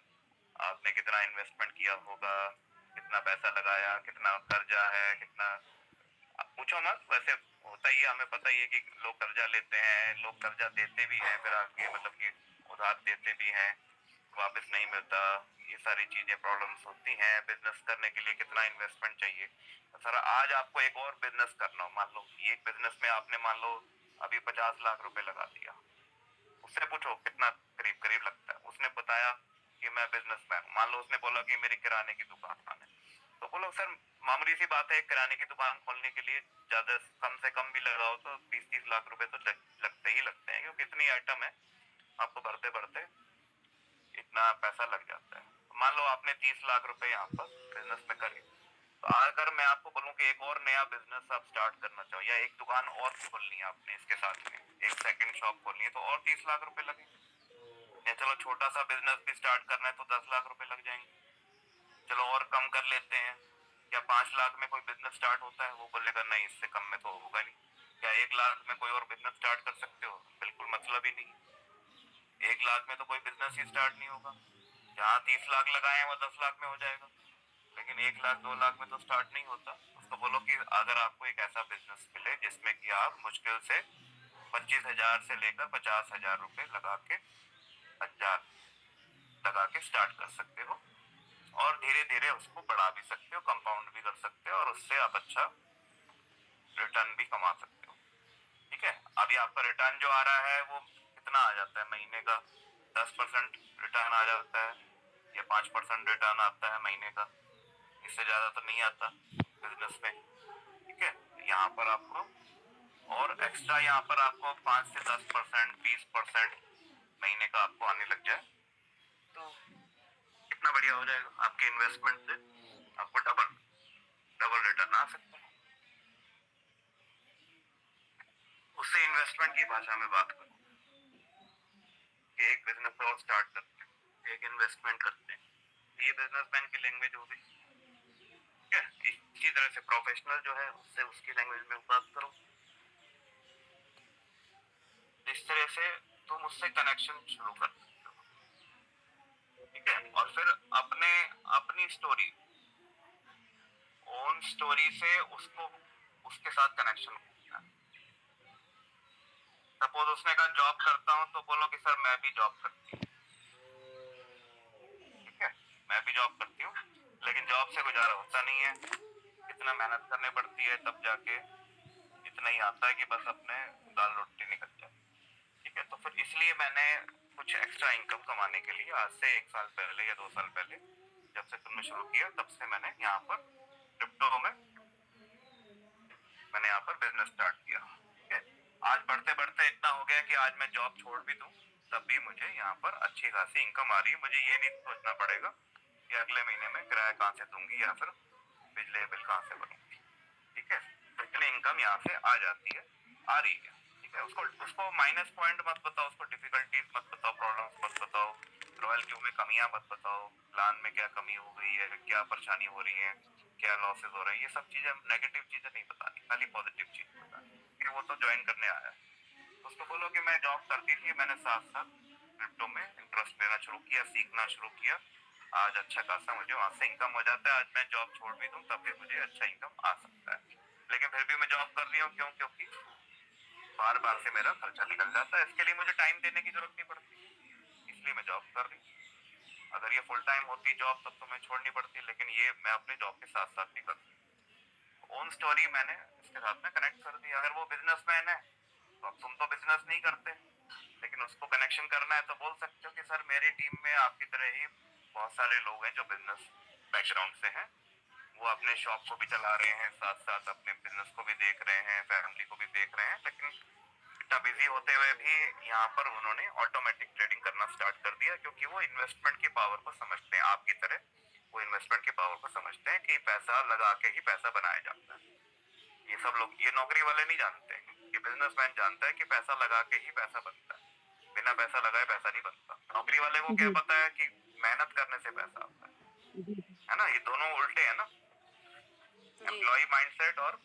आपने कितना इन्वेस्टमेंट किया होगा, कितना पैसा लगाया, कितना कर्जा है, कितना, पूछो मत। वैसे होता ही है, हमें पता ही है कि लोग कर्जा लेते हैं, लोग कर्जा देते भी हैं, फिर आगे मतलब कि उधार देते भी हैं, वापस नहीं मिलता। ये सारी चीजें प्रॉब्लम्स होती हैं। बिजनेस करने के लिए कितना इन्वेस्टमेंट चाहिए। तो सर आज आपको एक और बिजनेस करना हो, मान लो ये एक बिजनेस में आपने मान लो अभी 50 लाख रुपए लगा दिया, उससे पूछो कितना करीब करीब लगता है। उसने बताया कि मैं बिजनेसमैन, मान लो उसने बोला कि मेरी किराने की दुकान है, तो बोलो सर मामूली सी बात है, किराने की दुकान खोलने के लिए ज्यादा कम से कम भी लगाओ तो 20-30 लाख रुपए तो लगते ही लगते हैं, क्योंकि इतनी आइटम है, आपको भरते भरते इतना पैसा लग जाता है। तो मान लो आपने 30 लाख रुपए यहाँ पर बिजनेस में करे, तो अगर मैं आपको बोलूँ कि एक और नया बिजनेस आप स्टार्ट करना चाहो, या एक दुकान और खोलनी है आपने इसके साथ में, एक सेकंड शॉप खोलनी है, तो और 30 लाख रुपए लगे। या चलो छोटा सा बिजनेस भी स्टार्ट करना है तो 10 लाख रुपए लग जाएंगे। चलो और कम कर लेते हैं, क्या 5 लाख में कोई बिजनेस स्टार्ट होता है? वो बोलेगा नहीं, इससे कम में तो होगा नहीं। क्या 1 लाख में कोई और बिजनेस स्टार्ट कर सकते हो? बिल्कुल मतलब ही नहीं। 1 लाख में तो कोई बिजनेस ही स्टार्ट नहीं होगा। जहाँ 30 लाख लगाए हैं वो 10 लाख में हो जाएगा, लेकिन 1 लाख 2 लाख में तो स्टार्ट नहीं होता। उसको बोलो कि अगर आपको एक ऐसा बिजनेस मिले जिसमें कि आप मुश्किल से 25,000 से लेकर 50,000 रुपए लगा के, 1000 लगा के स्टार्ट कर सकते हो, और धीरे धीरे उसको बढ़ा भी सकते हो, कंपाउंड भी कर सकते हो, और उससे आप अच्छा रिटर्न भी कमा सकते हो। ठीक है, अभी आपका रिटर्न जो आ रहा है वो कितना आ जाता है महीने का? 10% रिटर्न आ जाता है, या 5% रिटर्न आता है महीने का, इससे ज्यादा तो नहीं आता बिजनेस में। ठीक है, यहाँ पर आपको और एक्स्ट्रा, यहाँ पर आपको 5 से 10%, 20% महीने का आपको आने लग जाए, तो कितना बढ़िया हो जाएगा, आपके इन्वेस्टमेंट से आपको डबल डबल रिटर्न आ सकता है। उससे इन्वेस्टमेंट की भाषा में बात करो कि एक बिजनेस और स्टार्ट करते हैं, एक इन्वेस्टमेंट करते हैं, ये बिजनेसमैन की लैंग्वेज हो गई। ठीक है, इसी तरह से प्रोफेशनल जो है उससे उसकी लैंग्वेज में बात करो। इस तरह से तुम उससे कनेक्शन शुरू कर सकते हो। ठीक है, और फिर अपने अपनी स्टोरी, ओन स्टोरी से उसको उसके साथ कनेक्शन करना। सपोज उसने कहा जॉब करता हूँ, तो बोलो कि सर मैं भी जॉब करती हूँ। ठीक है, मैं भी जॉब करती हूँ, लेकिन जॉब से गुजारा होता नहीं है, इतना मेहनत करनी पड़ती है, तब जाके इतना ही आता है कि बस अपने दाल रोटी निकल जाए। ठीक है, तो फिर इसलिए मैंने कुछ एक्स्ट्रा इनकम कमाने के लिए आज से 1 साल पहले या 2 साल पहले जब से तुमने शुरू किया, तब से मैंने यहाँ पर क्रिप्टो में मैंने यहाँ पर बिजनेस स्टार्ट किया। ठीक है, आज बढ़ते बढ़ते इतना हो गया कि आज मैं जॉब छोड़ भी दूं तब भी मुझे यहाँ पर अच्छी खासी इनकम आ रही है। मुझे ये नहीं सोचना पड़ेगा कि अगले महीने में किराया कहाँ से दूंगी या फिर बिजली बिल कहाँ से भरूंगी। ठीक है, तो इतनी इनकम यहाँ से आ जाती है, आ रही है। ठीक है, उसको उसको माइनस पॉइंट मत बताओ, उसको डिफिकल्टीज मत बताओ, प्रॉब्लम्स मत बताओ, रॉयल क्यू में कमियां मत बताओ, प्लान में क्या कमी हो गई है, क्या परेशानी हो रही है, क्या लॉसेस हो रहे हैं, ये सब चीजें, नेगेटिव चीजें नहीं बतानी, खाली पॉजिटिव चीज बतानी। कि वो तो ज्वाइन करने आया है, उसको बोलो कि मैं जॉब करती थी, मैंने साथ साथ क्रिप्टो में इंटरेस्ट लेना शुरू किया, सीखना शुरू किया, आज अच्छा खासा मुझे वहां से इनकम हो जाता है। आज मैं जॉब छोड़ भी दूं तब भी मुझे अच्छा इनकम आ सकता है, लेकिन फिर भी मैं जॉब कर रही हूँ। क्यों? क्योंकि बार बार से मेरा खर्चा निकल जाता है, इसके लिए मुझे टाइम देने की जरूरत नहीं पड़ती, इसलिए मैं जॉब कर रही हूँ। अगर ये फुल टाइम होती जॉब तब तो मैं छोड़नी पड़ती, लेकिन ये मैं अपने जॉब के साथ साथ भी करती हूँ। ओन स्टोरी मैंने इसके साथ में कनेक्ट कर दी। अगर वो बिजनेसमैन है तो अब तुम तो बिजनेस नहीं करते, लेकिन उसको कनेक्शन करना है तो बोल सकते हो कि सर मेरी टीम में आपकी तरह ही बहुत सारे लोग हैं जो बिजनेस बैकग्राउंड से हैं, वो अपने शॉप को भी चला रहे हैं, साथ साथ अपने बिजनेस को भी देख रहे हैं, फैमिली को भी देख रहे हैं, लेकिन इतना बिजी होते हुए भी यहाँ पर उन्होंने ऑटोमेटिक ट्रेडिंग करना स्टार्ट कर दिया, क्योंकि वो इन्वेस्टमेंट की पावर को समझते हैं। आपकी तरह वो इन्वेस्टमेंट की पावर को समझते हैं कि पैसा लगा के ही पैसा बनाया जाता है। ये सब लोग, ये नौकरी वाले नहीं जानते, ये बिजनेसमैन जानता है कि पैसा लगा के ही पैसा बनता है, बिना पैसा लगाए पैसा नहीं बनता। नौकरी वाले को क्या जी पता है कि मेहनत करने से पैसा आता जी है ना? ये दोनों उल्टे है ना, जी एम्प्लॉय माइंडसेट और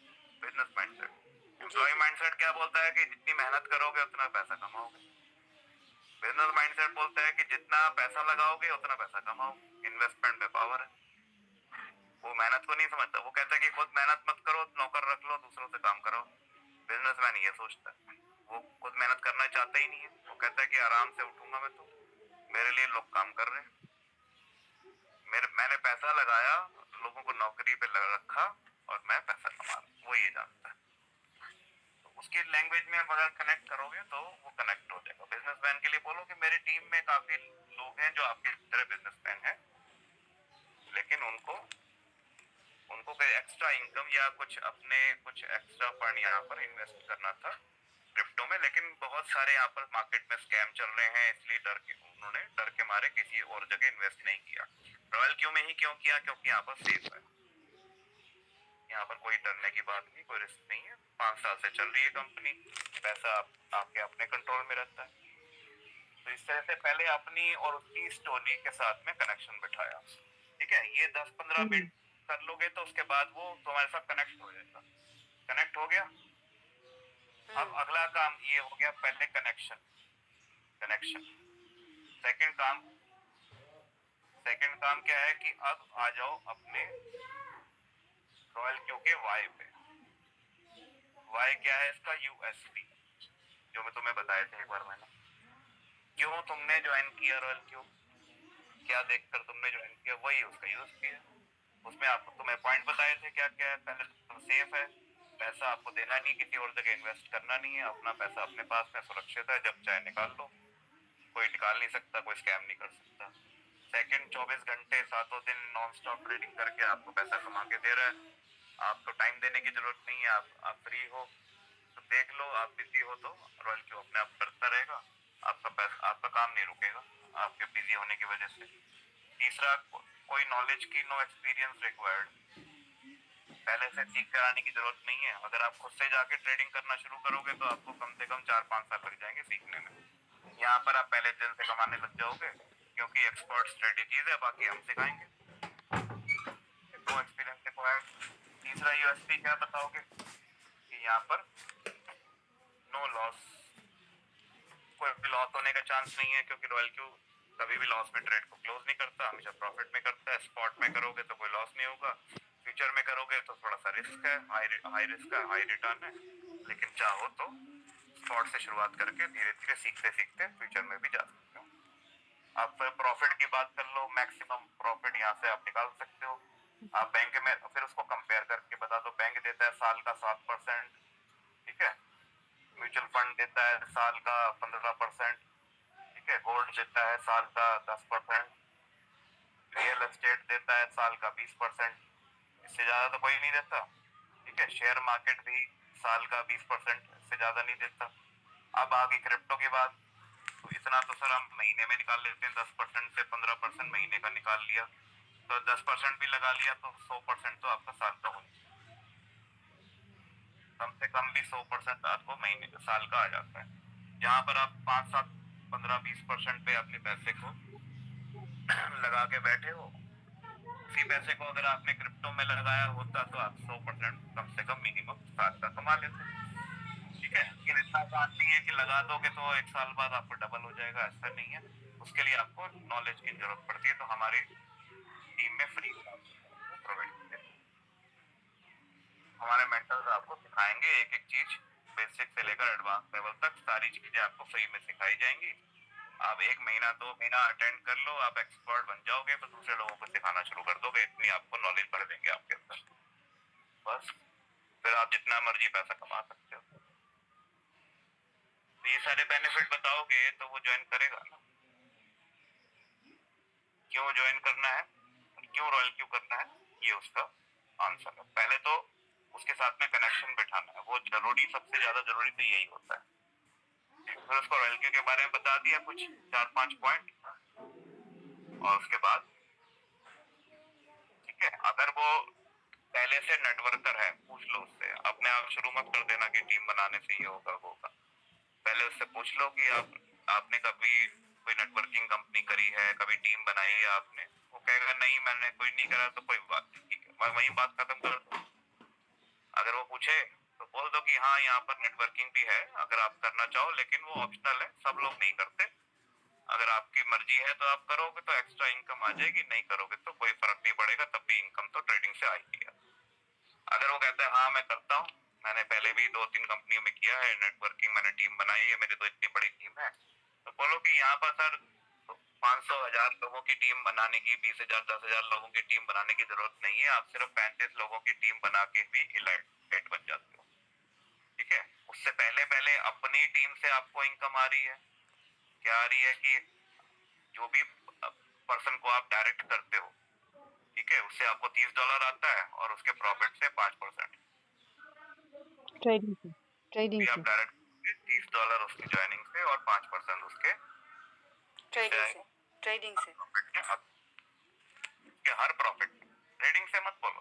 बिजनेस माइंडसेट। जी एम्प्लॉय जी माइंडसेट क्या बोलता है कि जितनी मेहनत करोगे उतना पैसा कमाओगे। बिजनेस माइंडसेट बोलता है कि जितना पैसा लगाओगे उतना पैसा कमाओगे। इन्वेस्टमेंट में पावर है। वो मेहनत को नहीं समझता, वो कहता है कि खुद मेहनत मत करो, नौकर रख लो, दूसरों से काम कराओ। बिजनेसमैन ये सोचता है, वो खुद मेहनत करना चाहता ही नहीं है। वो कहता है कि आराम से उठूंगा मैं, तो मेरे लिए लोग काम कर रहे हैं, मैंने पैसा लगाया, लोगों को नौकरी पे रखा और मैं पैसा कमा रहा हूँ। वो ये जानता है, तो उसकी लैंग्वेज में अगर कनेक्ट करोगे तो वो कनेक्ट हो जाएगा। बिजनेसमैन के लिए बोलो कि मेरी टीम में काफी लोग हैं जो आपके तरह बिजनेसमैन हैं, लेकिन उनको उनको कोई एक्स्ट्रा इनकम या कुछ एक्स्ट्रा फंड यहाँ पर इन्वेस्ट करना था क्रिप्टो में, लेकिन बहुत सारे यहाँ पर मार्केट में स्कैम चल रहे हैं, इसलिए उन्होंने डर के मारे किसी और जगह इन्वेस्ट नहीं किया। रॉयल क्यू में ही क्यों किया? क्योंकि यहाँ पर सेफ है, यहाँ पर कोई डरने की बात नहीं, कोई रिस्क नहीं है। 5 साल से चल रही है कंपनी, पैसा आपके अपने कंट्रोल में रहता है। तो इस तरह से पहले अपनी और उसकी स्टोरी के साथ में कनेक्शन बिठाया। ठीक है, ये 10-15 मिनट कर लोगे तो उसके बाद वो तुम्हारे साथ कनेक्ट हो जाएगा। कनेक्ट हो गया, अब अगला काम ये हो गया, पहले कनेक्शन कनेक्शन सेकंड काम क्या है कि अब आ जाओ अपने रॉयल क्यू के वाई पे। वाई क्या है इसका? यूएसपी, जो मैं तुम्हें बताए थे एक बार मैंने। क्यों तुमने ज्वाइन किया रॉयल क्यू, क्या देखकर तुमने ज्वाइन किया, वही उसका यूएसपी है। उसमें आपको तुम्हें पॉइंट बताए थे क्या क्या है। पहले तो सेफ है, पैसा आपको देना नहीं, किसी और जगह इन्वेस्ट करना नहीं है, अपना पैसा अपने पास में सुरक्षित है, जब चाहे निकाल लो, कोई निकाल नहीं सकता, कोई स्कैम नहीं कर सकता। सेकंड, 24 घंटे 7 दिन नॉन स्टॉप ट्रेडिंग करके आपको पैसा कमा के दे रहा है, आपको टाइम देने की जरूरत नहीं है, आप फ्री हो तो देख लो, आप बिजी हो तो रॉयल क्यू अपने आप करता रहेगा, आपका काम नहीं रुकेगा आपके बिजी होने की वजह से। तीसरा, कोई नॉलेज की नो एक्सपीरियंस रिक्वायर्ड, पहले से सीख कर आने की जरूरत नहीं है। अगर आप खुद से जाके ट्रेडिंग करना शुरू करोगे तो आपको कम से कम 4-5 साल लग जाएंगे सीखने में। यहाँ पर आप पहले दिन से कमाने लग जाओगे, क्योंकि एक्सपर्ट स्ट्रेटेजीज है, बाकी हम सिखाएंगे। No experience required. तीसरा यूएसपी क्या बताओगे कि यहाँ पर नो लॉस, कोई भी लॉस होने का चांस नहीं है, क्योंकि रॉयल क्यू कभी भी लॉस में ट्रेड को क्लोज नहीं करता, हमेशा प्रॉफिट में करता है। स्पॉट में करोगे तो कोई लॉस नहीं होगा, फ्यूचर में करोगे तो थोड़ा सा रिस्क है, हाई रिस्क है, हाई रिटर्न है। लेकिन चाहो तो स्पॉट से शुरुआत करके धीरे धीरे सीखते सीखते फ्यूचर में भी जा सकते हो। आप प्रॉफिट की बात कर लो, मैक्सिमम प्रॉफिट यहाँ से आप निकाल सकते हो। आप बैंक में फिर उसको कंपेयर करके बता दो, बैंक देता है साल का 7%, ठीक है, म्यूचुअल फंड देता है साल का 15%, ठीक है, गोल्ड देता है साल का 10%, रियल एस्टेट देता है साल का 20%, इससे ज्यादा तो कोई नहीं देता, ठीक है। शेयर मार्केट भी साल का 20%, इससे ज्यादा नहीं देता। अब आगे क्रिप्टो की बात, तो इतना तो सर हम महीने में निकाल लेते हैं, 10% से 15% महीने का निकाल लिया, तो 10% भी लगा लिया तो 100% तो आपका साल का हो, कम से कम भी 100% आपको महीने साल का आ जाता है। जहाँ पर आप 5, 7, 15, 20% पे अपने पैसे को लगा के बैठे हो, उसी पैसे को अगर आपने क्रिप्टो में लगाया होता तो आप 100% कम से कम मिनिमम साल का कमा लेते, ठीक है। लेकिन इतना आसान नहीं है कि लगा दोगे तो 1 साल बाद आपको डबल हो जाएगा, ऐसा नहीं है। उसके लिए आपको नॉलेज की जरूरत पड़ती है, तो हमारी टीम में फ्री प्रोवाइड करते हैं। हमारे मेंटर्स आपको सिखाएंगे एक एक चीज, बेसिक से लेकर एडवांस लेवल तक सारी चीजें आपको फ्री में सिखाई जाएंगी। आप 1 महीना 2 महीना अटेंड कर लो, आप एक्सपर्ट बन जाओगे, तो दूसरे लोगों को सिखाना शुरू कर दोगे, इतनी आपको नॉलेज बढ़ देंगे आपके अंदर, बस। फिर आप जितना मर्जी पैसा कमा सकते हो। तो ये सारे बेनिफिट बताओगे तो वो ज्वाइन करेगा ना। क्यों ज्वाइन करना है, क्यों रॉयल क्यू करना है, ये उसका आंसर है। पहले तो उसके साथ में कनेक्शन बिठाना है, वो जरूरी, सबसे ज्यादा जरूरी तो यही होता है। फिर उसको रॉयल क्यू के बारे में बता दिया कुछ 4-5 पॉइंट, और उसके बाद ठीक है, अगर वो पहले से नेटवर्कर है, पूछ लो उससे, अपने आप शुरू मत कर देना कि टीम बनाने से ये होगा वो होगा। पहले उससे पूछ लो कि आपने कभी कोई नेटवर्किंग कंपनी करी है, कभी टीम बनाई है आपने। वो कहेगा नहीं मैंने कोई नहीं करा, तो कोई बात नहीं, ठीक है, वही बात खत्म कर दो। अगर वो पूछे तो बोल दो कि हाँ यहाँ पर नेटवर्किंग भी है, अगर आप करना चाहो, लेकिन वो ऑप्शनल है, सब लोग नहीं करते। अगर आपकी मर्जी है तो आप करोगे तो एक्स्ट्रा इनकम आ जाएगी, नहीं करोगे तो कोई फर्क नहीं पड़ेगा, तब भी इनकम तो ट्रेडिंग से आएगी। अगर वो कहता है हाँ मैं करता हूँ, मैंने पहले भी 2-3 कंपनियों में किया है नेटवर्किंग, मैंने टीम बनाई है, मेरी तो इतनी बड़ी टीम है, तो बोलो कि यहाँ पर सर 500,000 लोगों की टीम बनाने की, 20,000 10,000 लोगों की टीम बनाने की जरूरत नहीं है, आप सिर्फ 35 लोगों की टीम बना के भी इलाइट बन जाते हो, ठीक है। उससे पहले पहले अपनी टीम से आपको इनकम आ रही है, क्या आ रही है कि जो भी पर्सन को आप डायरेक्ट करते हो, ठीक है, उससे आपको $30 आता है, और उसके प्रॉफिट से 5% ट्रेडिंग आप से डायरेक्ट $30 उसकी ज्वाइनिंग से, और 5% उसके ट्रेडिंग से हर प्रॉफिट, ट्रेडिंग से मत बोलो,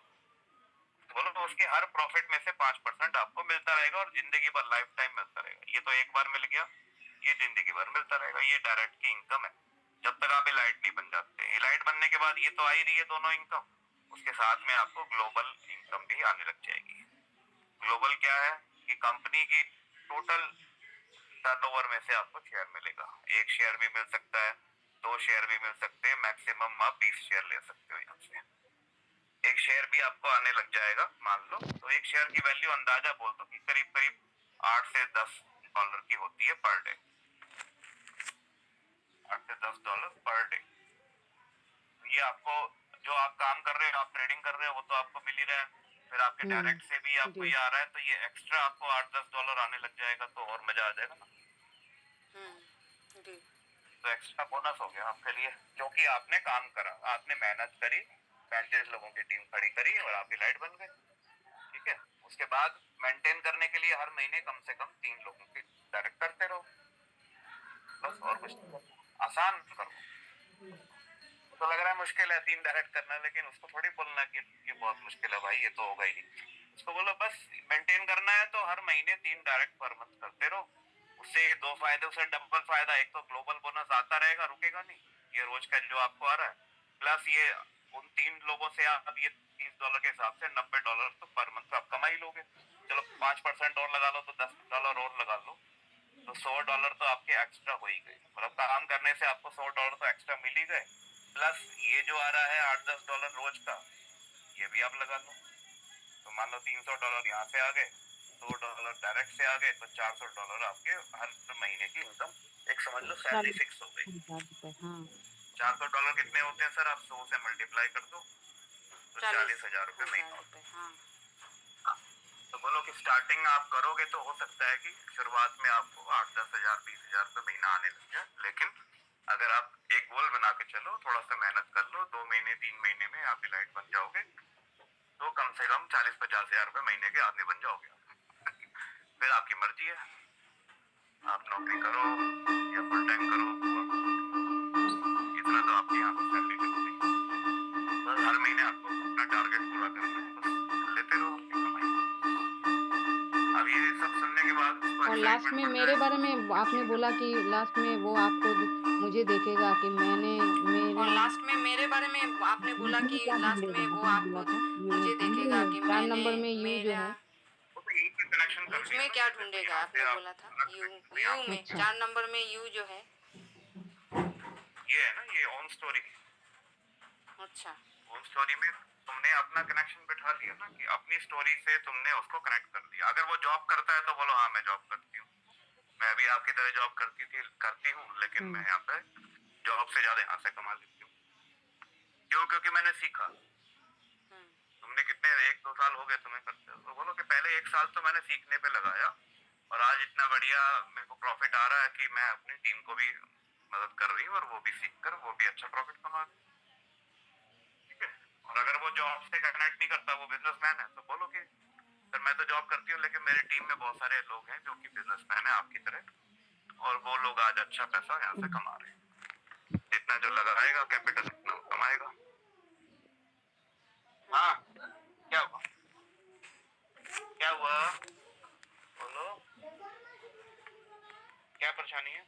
बोलो तो उसके हर प्रॉफिट में से 5% आपको मिलता रहेगा, और जिंदगी भर लाइफ टाइम मिलता रहेगा। ये तो एक बार मिल गया, ये जिंदगी भर मिलता रहेगा, ये डायरेक्ट की इनकम है, जब तक आप इलाइट नहीं बन जाते। इलाइट बनने के बाद ये तो आ ही रही है दोनों इनकम, उसके साथ में आपको ग्लोबल इनकम भी आने लग जाएगी। ग्लोबल क्या है कि कंपनी की टोटल टर्नओवर में से आपको शेयर मिलेगा, 1 शेयर भी मिल सकता है, 2 शेयर भी मिल सकते हैं, मैक्सिमम आप 20 शेयर ले सकते हो यहाँ से। 1 शेयर भी आपको आने लग जाएगा, मान लो, तो 1 शेयर की वैल्यू अंदाजा बोल दो कि करीब करीब $8 से $10 की होती है पर डे, $8 से $10 पर डे। ये आपको, जो आप काम कर रहे हो, आप ट्रेडिंग कर रहे हो, वो तो आपको मिल ही रहा है, फिर आपके डायरेक्ट से भी आपको ये आ रहा है, तो ये एक्स्ट्रा आपको $8-10 आने लग जाएगा, तो और मजा आ जाएगा ना। तो एक्स्ट्रा बोनस हो गया आपके लिए, क्योंकि आपने काम करा, आपने मेहनत करी, 35 लोगों की टीम खड़ी करी, और आप इलाइट बन गए, ठीक है। उसके बाद मेंटेन करने के लिए हर महीने कम से कम 3 लोगों की डायरेक्ट करते रहो, बस, और कुछ आसान करो। तो लग रहा है मुश्किल है 3 डायरेक्ट करना, लेकिन उसको थोड़ी बोलना कि ये बहुत मुश्किल है भाई, ये तो होगा ही नहीं। उसको बोलो बस मेंटेन करना है तो हर महीने 3 डायरेक्ट पर मंथ करते रहो। उससे 2 फायदे, उससे डबल फायदा। एक तो ग्लोबल बोनस आता रहेगा, रुकेगा नहीं, ये रोज का जो आपको आ रहा है, प्लस ये उन 3 लोगों से आप ये $30 के हिसाब से $90 तो पर मंथ आप कमा ही लोगे। चलो 5% और लगा लो तो $10 और लगा लो, तो $100 तो आपके एक्स्ट्रा हो ही गए। मतलब काम करने से आपको $100 तो एक्स्ट्रा मिल ही गए, प्लस ये जो आ रहा है $8-10 रोज का, ये भी आप लगा लो। तो मान लो $300 यहाँ से आ गए, $100 डायरेक्ट से आ गए, तो $400 आपके हर महीने की इनकम, एक समझ लो सैलरी फिक्स हो गई। हाँ। $400 कितने होते हैं सर? आप 100 से मल्टीप्लाई कर दो तो 40,000 रुपए महीना। हाँ। तो बोलो कि स्टार्टिंग आप करोगे तो हो सकता है कि शुरुआत में आपको 8-10 हजार 20,000 रुपए महीना आने लग जाए, लेकिन अगर आप एक गोल बना के चलो, थोड़ा सा मेहनत कर लो, 2 महीने 3 महीने में आप इलाइट बन जाओगे, तो कम से कम 40-50 हजार रुपए महीने के आदमी बन जाओगे। फिर आपकी मर्जी है, आप नौकरी करो या फुल टाइम करो, इतना तो आपकी यहाँ पर सैलरी लगती है। बस हर महीने आपको अपना टारगेट पूरा करना है, बस लेते रहो अपनी कमाई। अब ये सब सुनने के बाद उसको और लास्ट एक्साइटमेंट में बढ़ मेरे बारे जाएगा। में आपने बोला कि लास्ट में वो आपको मुझे देखेगा कि मैंने और मेरा लास्ट में मेरे बारे में आपने बोला मुझे कि क्या लास्ट ढूंढेगा में वो आपने बोला आपको था मुझे देखेगा कि 4 मैंने नंबर में यू जो मेरा है वो तो यहीं पे कनेक्शन कर मुझ दिया में ना, क्या जैसे तो ढूंढेगा यहाँ से आपने आप बोला था अलग यू करें, तो यू यहाँ में अच्छा 4 नंबर में यू जो है। ये है ना, ये ऑन स्टोरी। अच्छा। ऑन स्टोरी में तुमने अपना कनेक्शन बिठा दिया ना, कि अपनी स्टोरी से तुमने उसको कनेक्ट कर दिया। अगर वो जॉब करता है तो बोलो हाँ मैं जॉब करती हूँ, मैं भी आपकी तरह जॉब करती हूँ, लेकिन मैं यहाँ पे जॉब से ज्यादा यहाँ से कमा लेती हूँ। क्यों? क्योंकि मैंने सीखा। तुमने कितने 1-2 साल हो गए तुम्हें करते हो, तो बोलो कि पहले 1 साल तो मैंने सीखने पे लगाया, और आज इतना बढ़िया मेरे को प्रॉफिट आ रहा है कि मैं अपनी टीम को भी मदद कर रही हूँ, और वो भी सीख कर वो भी अच्छा प्रॉफिट कमा रही है। ठीक है। और अगर वो जॉब से कनेक्ट नहीं करता, वो बिजनेसमैन है, तो बोलो कि सर मैं तो जॉब करती हूँ, लेकिन मेरी टीम में बहुत सारे लोग हैं जो कि बिजनेसमैन है आपकी तरह, और वो लोग आज अच्छा पैसा यहाँ से कमा रहे हैं। जितना जो लगाएगा कैपिटल उतना वो कमाएगा। हाँ, क्या हुआ? क्या हुआ? बोलो, क्या परेशानी है?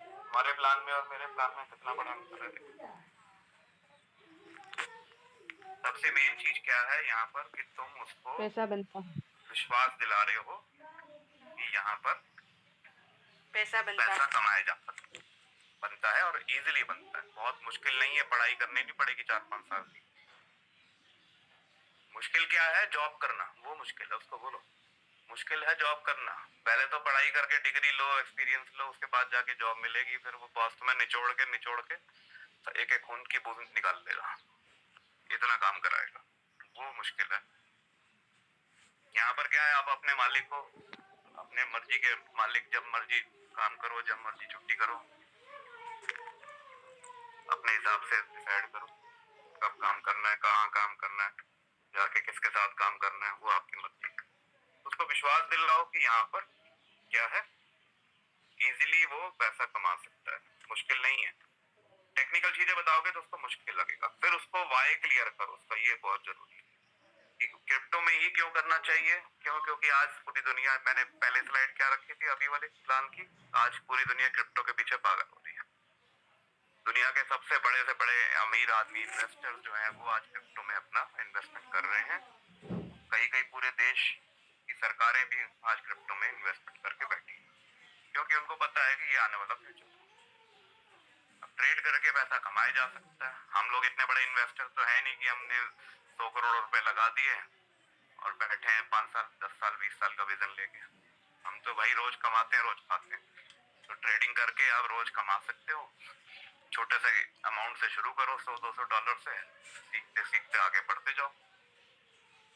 हमारे प्लान में और मेरे प्लान में कितना बड़ा अंतर है देखो। सबसे मेन चीज क्या है यहाँ पर, कि तुम उसको पैसा बनता है विश्वास दिला रहे हो कि यहाँ पर पैसा बनता पैसा है। कमाया जा सकता है, बनता है, और इजीली बनता है। बहुत मुश्किल नहीं है, पढ़ाई करनी नहीं पड़ेगी 4-5 साल की। मुश्किल क्या है? जॉब करना, वो मुश्किल है, उसको बोलो मुश्किल है जॉब करना। पहले तो पढ़ाई करके डिग्री लो, एक्सपीरियंस लो, उसके बाद जाके जॉब मिलेगी, फिर वो बॉस तुम्हें निचोड़ के एक एक खून की बूंद निकाल देगा, इतना काम कराएगा, वो मुश्किल है। यहाँ पर क्या है, आप अपने मालिक को, अपने मर्जी के मालिक, जब मर्जी काम करो, जब मर्जी छुट्टी करो, अपने हिसाब से डिसाइड करो कब काम करना है, कहाँ काम करना है, जाके किसके साथ काम करना है, वो आपकी मर्जी। उसको विश्वास दिलाओ कि यहाँ पर क्या है, इजीली वो पैसा कमा सकता है, मुश्किल नहीं है। टेक्निकल चीजें बताओगे तो उसको मुश्किल लगेगा, फिर उसको वाई क्लियर करो उसका, ये बहुत जरूरी है। क्रिप्टो में ही क्यों करना चाहिए? क्यों? क्योंकि आज पूरी दुनिया, मैंने पहले स्लाइड क्या रखी थी अभी वाले प्लान की, आज पूरी दुनिया क्रिप्टो के पीछे पागल हो रही है। दुनिया के सबसे बड़े से बड़े अमीर आदमी, इन्वेस्टर जो हैं, वो आज क्रिप्टो में अपना इन्वेस्टमेंट कर रहे हैं। कई कई पूरे देश की सरकारें भी आज क्रिप्टो में इन्वेस्टमेंट करके बैठी हैं, क्योंकि उनको पता है कि ये आने वाला फ्यूचर है। अब ट्रेड करके पैसा कमाया जा सकता है। हम लोग इतने बड़े इन्वेस्टर तो है नहीं कि हमने 100 करोड़ रुपए लगा दिए और बैठे हैं 5 साल 10 साल 20 साल का विजन लेके। हम तो भाई रोज कमाते हैं, रोज खाते हैं। तो ट्रेडिंग करके आप रोज कमा सकते हो। छोटे से अमाउंट से शुरू करो, $100-200 से, सीखते सीखते आगे बढ़ते जाओ।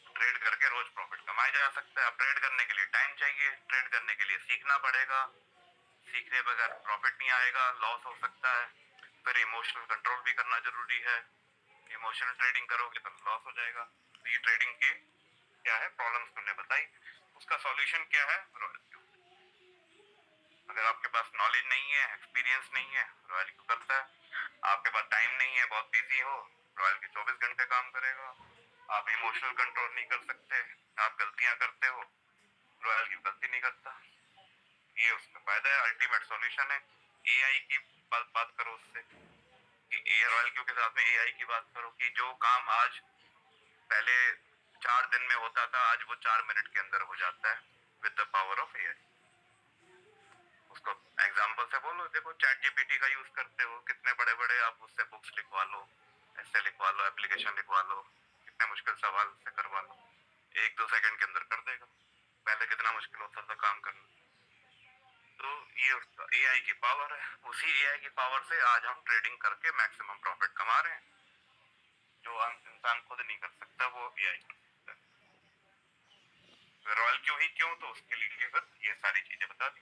ट्रेड करके रोज प्रॉफिट कमाया जा सकता है। अब ट्रेड करने के लिए टाइम चाहिए, ट्रेड करने के लिए सीखना पड़ेगा। सीखने बगैर प्रॉफिट नहीं आएगा, लॉस हो सकता है। फिर इमोशनल कंट्रोल भी करना जरूरी है। इमोशनल ट्रेडिंग करोगे तो लॉस हो जाएगा। तो ये ट्रेडिंग के क्या है प्रॉब्लम्स तुमने बताई, उसका सॉल्यूशन क्या है? Royal Q. अगर आपके पास नॉलेज नहीं है, एक्सपीरियंस नहीं है, रॉयल क्यू करता है। आपके पास टाइम नहीं है, बहुत बिजी हो, रॉयल की 24 घंटे काम करेगा। आप इमोशनल कंट्रोल नहीं कर सकते, आप गलतियां करते हो, रॉयल की गलती नहीं करता। ये उसका फायदा है, अल्टीमेट सॉल्यूशन है। एआई की बात करो उससे कि रॉयल क्यू के साथ में एआई की बात करो कि जो काम आज पहले 4 दिन में होता था, आज वो 4 मिनट के अंदर हो जाता है with the power of AI. उसको एग्जांपल से बोलो, देखो चैट जीपीटी का यूज करते हो, कितने बड़े बड़े आप उससे बुक्स लिखवा लो, ऐसे लिखवा लो, एप्लीकेशन लिखवा लो, कितने मुश्किल सवाल से करवा लो, 1-2 सेकंड के अंदर कर देगा। पहले कितना मुश्किल होता था काम करना। तो ये उसका एआई की पावर है। उसी एआई की पावर से आज हम ट्रेडिंग करके मैक्सिमम प्रॉफिट कमा रहे हैं। जो इंसान खुद नहीं कर सकता वो एआई कर सकता है। रॉयल क्यों ही क्यों, तो उसके लिए फिर ये सारी चीजें बता दी।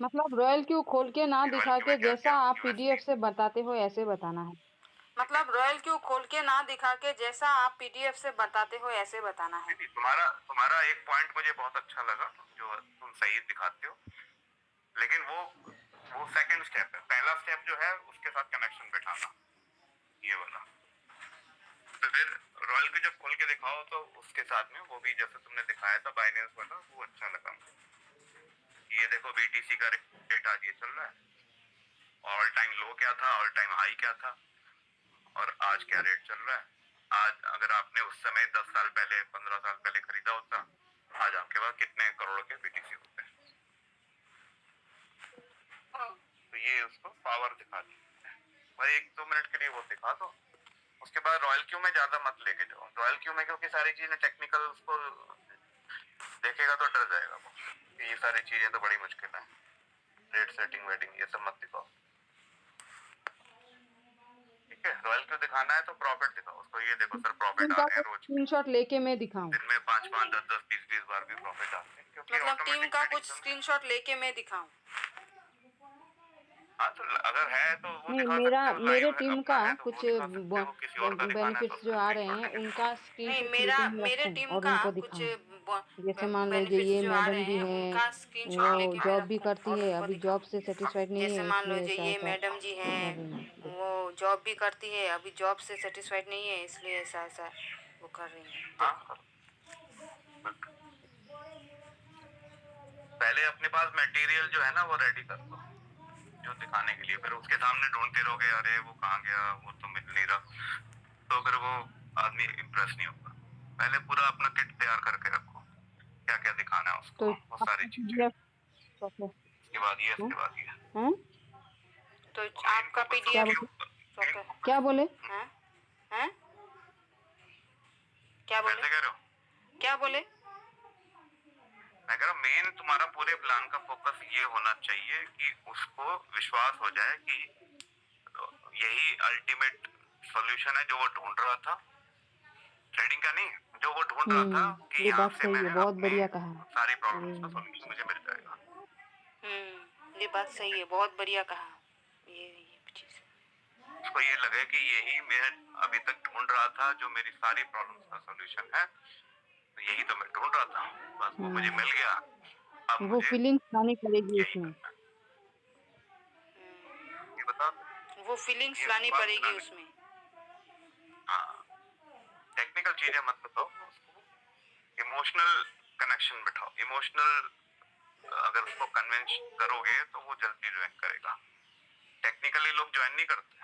मतलब रॉयल क्यू खोल के ना रॉयल दिखा क्यू के में क्या जैसा क्या आप यूएसडी, पीडीएफ से बताते हो ऐसे बताना है। मतलब रॉयल क्यू खोल के ना दिखा के जैसा आप पीडीएफ से बताते हो ऐसे बताना है। तुम्हारा तुम्हारा एक पॉइंट मुझे बहुत अच्छा लगा, जो तुम सही दिखाते हो, लेकिन वो सेकंड स्टेप है। पहला स्टेप जो है उसके साथ कनेक्शन बैठाना, ये वाला। तो फिर रॉयल को जब खोल के दिखाओ तो उसके साथ में वो भी जैसे तुमने दिखाया था बाइनेंस वाला, वो अच्छा लगा मुझे। ये देखो बीटीसी का रेट आज ये चल रहा है, ऑल टाइम लो क्या था, ऑल टाइम हाई क्या था, और आज क्या रेट चल रहा है। आज अगर आपने उस समय 10 साल पहले 15 साल पहले खरीदा होता, आज आपके पास कितने करोड़ के बीटीसी होते हैं। तो ये उसको पावर दिखा दी भाई, 1-2 मिनट के लिए वो दिखा दो। उसके बाद रॉयल क्यू में ज्यादा मत लेके जाओ। रॉयल क्यू में क्योंकि सारी चीजें टेक्निकल, उसको देखेगा तो डर जाएगा वो कि ये सारी चीजें तो बड़ी मुश्किल है, रेट सेटिंग वेटिंग ये सब मत दिखाओ। ठीक है, रॉयल क्यू दिखाना है तो प्रॉफिट दिखाओ उसको। ये देखो सर प्रॉफिट आ इनका रहे हैं रोज, स्क्रीनशॉट लेके मैं दिखाऊं? दिन में 5-5 10-10 20-20 बार भी प्रॉफिट आते हैं, क्योंकि मतलब टीम ऑटोमेटिक का ट्रेडिंग कुछ चल रहा है। स्क्रीनशॉट लेके मैं दिखाऊं? हाँ तो अगर है तो वो नहीं, दिखा मेरा सकते हो, मेरे लाइव है टीम अपना का है तो वो कुछ दिखा सकते हो, किसी और का दिखाना है तो बेनिफिट्स जो उसका आ रहे स्क्रीनशॉट हैं लेके उनका दिखाओ। नहीं, स्क्रीनशॉट मेरा लेके मैं मेरे रखूं टीम और का उनको कुछ दिखाऊं? जैसे मान लीजिए बेनिफिट्स ये जो आ मैडम रहे भी हैं है, उनका स्क्रीनशॉट वो लेके मैं जॉब भी रखूं करती और है, उनको अभी जॉब दिखाऊं? से सेटिस्फाइड नहीं जैसे है, मान लो इसलिए जो ऐसा ये ऐसा मैडम जी कर हैं, रही है। वो जॉब भी करती है, अभी जॉब से सेटिस्फाइड नहीं है, इसलिए ऐसा ऐसा वो कर रही है। देखो, हाँ, पहले अपने पास मटेरियल जो है ना वो रेडी कर लो, जो दिखाने के लिए। फिर उसके सामने ढूंढते रहोगे, अरे वो कहाँ गया, वो तो मिल नहीं रहा, तो फिर वो आदमी इम्प्रेस नहीं होगा। पहले पूरा अपना किट तैयार करके रखो, क्या क्या दिखाना है उसको, तो वो सारी आपका चीजें। पीडीएफ कैसे इसके बाद ये, इसके बाद ये, हैं? तो मेन आपका फोकस क्या पीडीएफ उसके बोले? ऊपर, मेन क्या क्या फोकस। बोले? हैं? हैं? क्या फिर बोले? से कह रहे हो, क्या बोले? मैं कह रहा हूँ मेन तुम्हारा पूरे प्लान का फोकस ये होना चाहिए कि उसको विश्वास हो जाए कि यही अल्टीमेट सॉल्यूशन है जो वो ढूंढ रहा था, ट्रेडिंग का नहीं, जो वो ढूंढ रहा था कि ये यहाँ बात से सही मैं है, बहुत अपने बढ़िया कहा। सारी प्रॉब्लम्स का ये सॉल्यूशन मुझे मिल जाएगा। ये बात सही है, बहुत बढ़िया कहा। ये चीज उसको ये लगे कि यही मैं अभी तक ढूंढ रहा था, जो मेरी सारी प्रॉब्लम्स का सॉल्यूशन है, तो यही तो मैं ढूंढ रहा था, बस वो मुझे मिल गया, अब वो मुझे फीलिंग्स आनी पड़ेगी यही उसमें। करना है। ये बता दो, वो फीलिंग्स ये लानी बात पड़ेगी बनाने, उसमें। हाँ, टेक्निकल चीजें मत बताओ उसको, इमोशनल कनेक्शन बिठाओ। इमोशनल अगर उसको कन्विंस करोगे तो वो जल्दी ज्वाइन करेगा। टेक्निकली लोग ज्वाइन नहीं करते,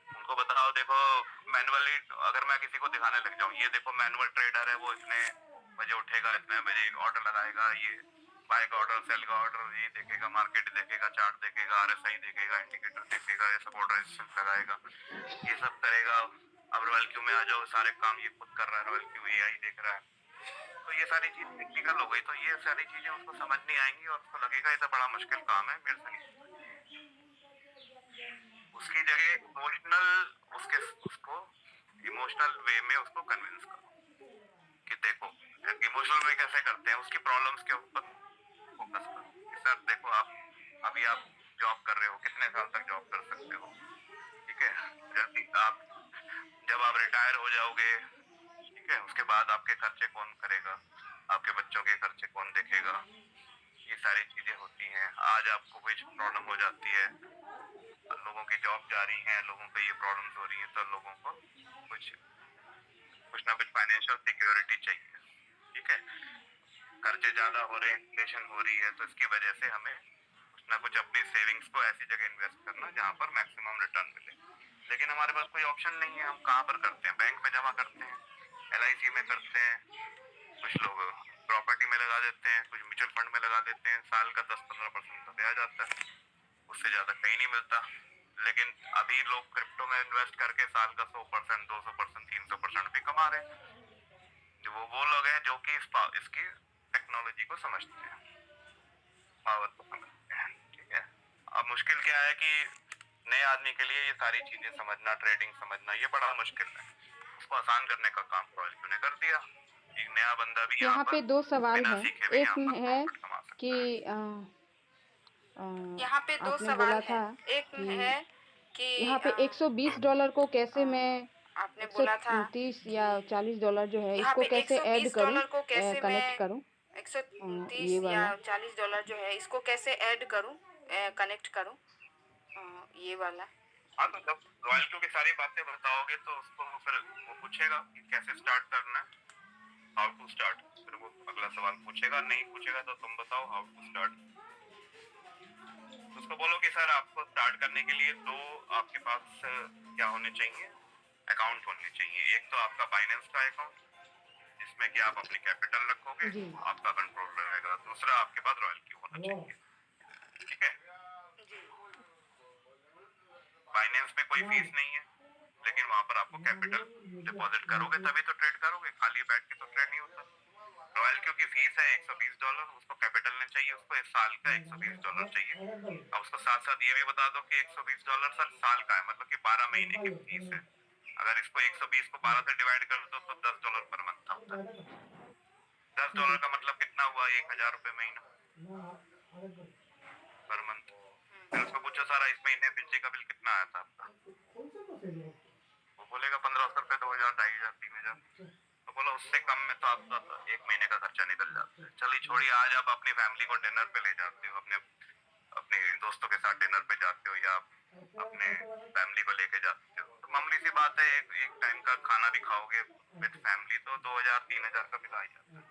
उनको बताओ देखो मैनुअली, अगर मैं किसी को दिखाने लग जाऊं, ये देखो मैनुअल ट्रेडर है, वो इतने बजे उठेगा, इतने बजे ऑर्डर लगाएगा, ये बाय का ऑर्डर, सेल का ऑर्डर, ये देखेगा, मार्केट देखेगा, चार्ट देखेगा, आरएसआई देखेगा, इंडिकेटर देखेगा, ये सपोर्ट रेजिस्टेंस लगाएगा, ये सब करेगा। अब रॉयल क्यू में आ जाओ, सारे काम ये खुद कर रहा है, रॉयल क्यू एआई देख रहा है। तो ये सारी चीज टेक्निकल हो गई, तो ये सारी चीजें उसको समझ नहीं आएंगी और उसको लगेगा ये तो बड़ा मुश्किल काम है, मेरे से नहीं होगा। उसकी जगह इमोशनल, उसके उसको इमोशनल वे में उसको कन्विंस करो कि देखो, इमोशनल वे कैसे करते हैं, उसकी प्रॉब्लम्स के ऊपर फोकस करो कि सर देखो आप अभी आप जॉब कर रहे हो, कितने साल तक जॉब कर सकते हो, ठीक है, जल्दी आप जब आप रिटायर हो जाओगे, ठीक है, उसके बाद आपके खर्चे कौन करेगा, आपके बच्चों के खर्चे कौन देखेगा, ये सारी चीजें होती हैं। आज आपको कुछ प्रॉब्लम हो जाती है, लोगों की जॉब जा रही हैं, लोगों को ये प्रॉब्लम्स हो रही हैं, तो लोगों को कुछ कुछ ना कुछ फाइनेंशियल सिक्योरिटी चाहिए। ठीक है, खर्चे ज्यादा हो रहे हैं, इन्फ्लेशन हो रही है, तो इसकी वजह से हमें कुछ ना कुछ अपनी सेविंग्स को ऐसी जगह इन्वेस्ट करना जहाँ पर मैक्सिमम रिटर्न मिले। लेकिन हमारे पास कोई ऑप्शन नहीं है, हम कहाँ पर करते हैं? बैंक में जमा करते हैं, LIC में करते हैं, कुछ लोग प्रॉपर्टी में लगा देते हैं, कुछ म्यूचुअल फंड में लगा देते हैं, साल का 10-15% तो ब्याज आता है, उससे ज्यादा कहीं नहीं मिलता। लेकिन अभी लोग क्रिप्टो में इन्वेस्ट करके साल का 100%, 200%, 300% भी कमा रहे हैं। जो वो लोग हैं जो कि इसकी टेक्नोलॉजी को समझते हैं, पावर को समझते हैं। ठीक है, अब मुश्किल क्या है कि नए आदमी के लिए ये सारी चीजें समझना, ट्रेडिंग समझना, ये बड़ा मुश्किल है। उसको आसान करने का काम रॉयल ने कर दिया। एक नया बंदा भी यहाँ पे पर 2 सवाल बिना है। सीखे भी एक यहाँ पर है प्रॉफिट कमा कि सकता है। यहाँ पे 2 आपने बोला सवाल है। था एक कि है कि यहाँ पे $120 को कैसे मैं आपने बोला था 130 या $40 जो है यहाँ इसको पे कैसे ऐड करूँ, $120 को कैसे कनेक्ट मैं करूँ, 130 ये या वाला। $40 जो है इसको कैसे ऐड करूँ, कनेक्ट करूँ, ये वाला। हाँ, तो जब रॉयल क्यू की सारी बातें बताओगे तो उसको फिर वो पूछेगा कि कैसे स्टार्ट करना है, हाउ टू स्टार्ट। फिर वो अगला सवाल पूछेगा, नहीं पूछेगा तो तुम बताओ हाउ टू स्टार्ट। उसको बोलो कि सर आपको स्टार्ट करने के लिए 2 आपके पास क्या होने चाहिए, अकाउंट होने चाहिए। एक तो आपका बाइनेंस का अकाउंट जिसमें कि आप अपनी कैपिटल रखोगे, जी आपका कंट्रोल रहेगा। दूसरा आपके पास रॉयल क्यू होना चाहिए। ठीक है, बाइनेंस में कोई फीस नहीं है, लेकिन वहां पर आपको कैपिटल डिपॉजिट करोगे तभी तो ट्रेड करोगे, खाली बैठ के तो ट्रेड नहीं होता। रॉयल क्यू की फीस है $120, उसको कैपिटल नहीं चाहिए, उसको इस साल का $120 चाहिए। अब उसको साथ साथ ये भी बता दो कि $120 सर साल का है, मतलब कि 12 महीने की फीस है। अगर इसको 120 को 12 से डिवाइड कर दो तो $10 पर मंथ होता है। $10 का मतलब कितना हुआ? $1000 महीना पर मंथ। फिर उसको पूछो सारा इस महीने बिजली का बिल कितना आया था आपका, वो बोलेगा 1500 रुपए, 2000, 2500, 3000। तो बोलो उससे कम में तो आपका एक महीने का खर्चा निकल जाता है। चलिए छोड़िए, आज आप अपनी फैमिली को डिनर पे ले जाते हो, अपने अपने दोस्तों के साथ डिनर पे जाते हो या अपने फैमिली को लेके जाते हो, तो मामूली सी बात है, एक टाइम का खाना भी खाओगे विद फैमिली तो 2000-3000 का बिल आ जाता है।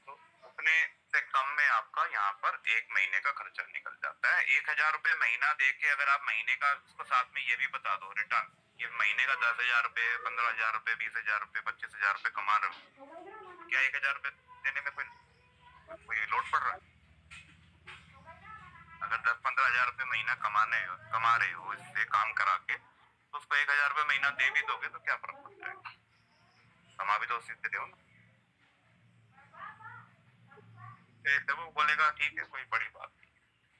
तो उतने से कम में आपका यहाँ पर एक महीने का खर्चा निकल जाता है। $1000 महीना दे के अगर आप महीने का उसको साथ में ये भी बता दो रिटर्न, ये महीने का 10,000 रुपए, 15,000 रुपए, 20,000 रुपए, 25,000 रुपए कमा रहे हो, क्या 1,000 रुपए देने में कोई लोड पड़ रहा है? अगर 10-15 हजार रुपए महीना कमा रहे हो इससे काम करा के, तो उसको 1,000 रुपए महीना दे भी दोगे तो क्या फर्क पड़ जाएगा? कमा भी तो उसी से दो ना। तो वो बोलेगा ठीक है, कोई बड़ी बात नहीं।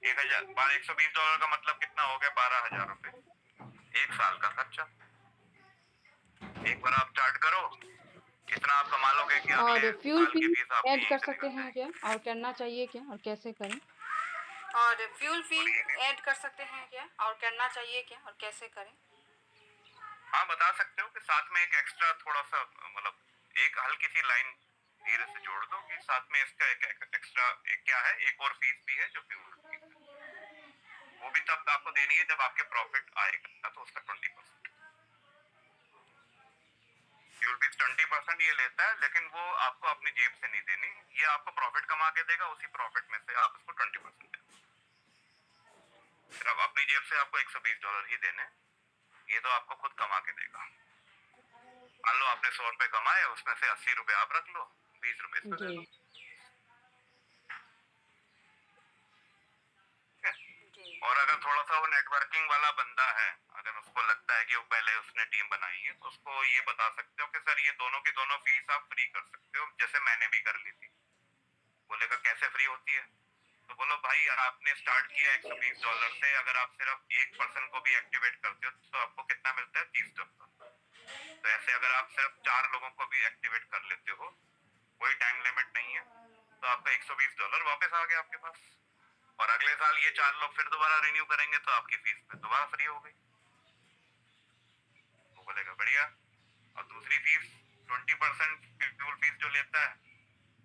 1,120 डॉलर का मतलब कितना हो गया? 12,000 रुपए, एक साल का खर्चा। एक बार आप स्टार्ट करो, इतना आप कमा लोगे कि अगले और फ्यूल साल की फी फीस आपकी ऐड यहीं कर से सकते निकल हैं क्या, जाएगी। और करना चाहिए क्या, और कैसे करें? और फ्यूल फी ऐड कर सकते हैं क्या, और करना चाहिए क्या, और कैसे करें? हाँ, बता सकते हो कि साथ में एक एक्स्ट्रा थोड़ा सा, मतलब एक हल्की सी लाइन धीरे से जोड़ दो कि साथ में इसका एक एक्स्ट्रा एक क्या है, एक और फीस भी है जो फ्यूल फीस है। वो भी तब आपको देनी है जब आपके प्रॉफिट आएगा, तो उसका 20%। फ्यूल फीस 20% ये लेता है, लेकिन वो आपको अपनी जेब से नहीं देनी, ये आपको प्रॉफिट कमा के देगा, उसी प्रॉफिट में से आप उसको 20% देना। फिर अब अपनी जेब से आपको $120 ही देने, ये तो आपको खुद कमा के देगा। मान लो आपने 100 रुपए कमाए, उसमें से 80 रुपए आप रख लो, 20 रुपए इसको दे जी दो। और अगर थोड़ा सा वो नेटवर्किंग वाला बंदा है, अगर उसको लगता है कि वो पहले उसने टीम बनाई है, तो उसको ये बता सकते हो कि सर ये दोनों की दोनों फीस आप फ्री कर सकते हो, जैसे मैंने भी कर ली थी। बोलेगा कैसे फ्री होती है? तो बोलो भाई आपने स्टार्ट किया $120 से, अगर आप सिर्फ एक पर्सन को भी एक्टिवेट करते हो तो आपको कितना मिलता है? $30। तो ऐसे अगर आप सिर्फ 4 लोगों को भी एक्टिवेट कर लेते हो, कोई टाइम लिमिट नहीं है, तो आपका $120 वापस आ गया आपके पास। और अगले साल ये 4 लोग फिर दोबारा रिन्यू करेंगे तो आपकी फीस में दोबारा फ्री हो गई। वो बोलेगा बढ़िया। और दूसरी फीस 20% फ्यूल फीस जो लेता है,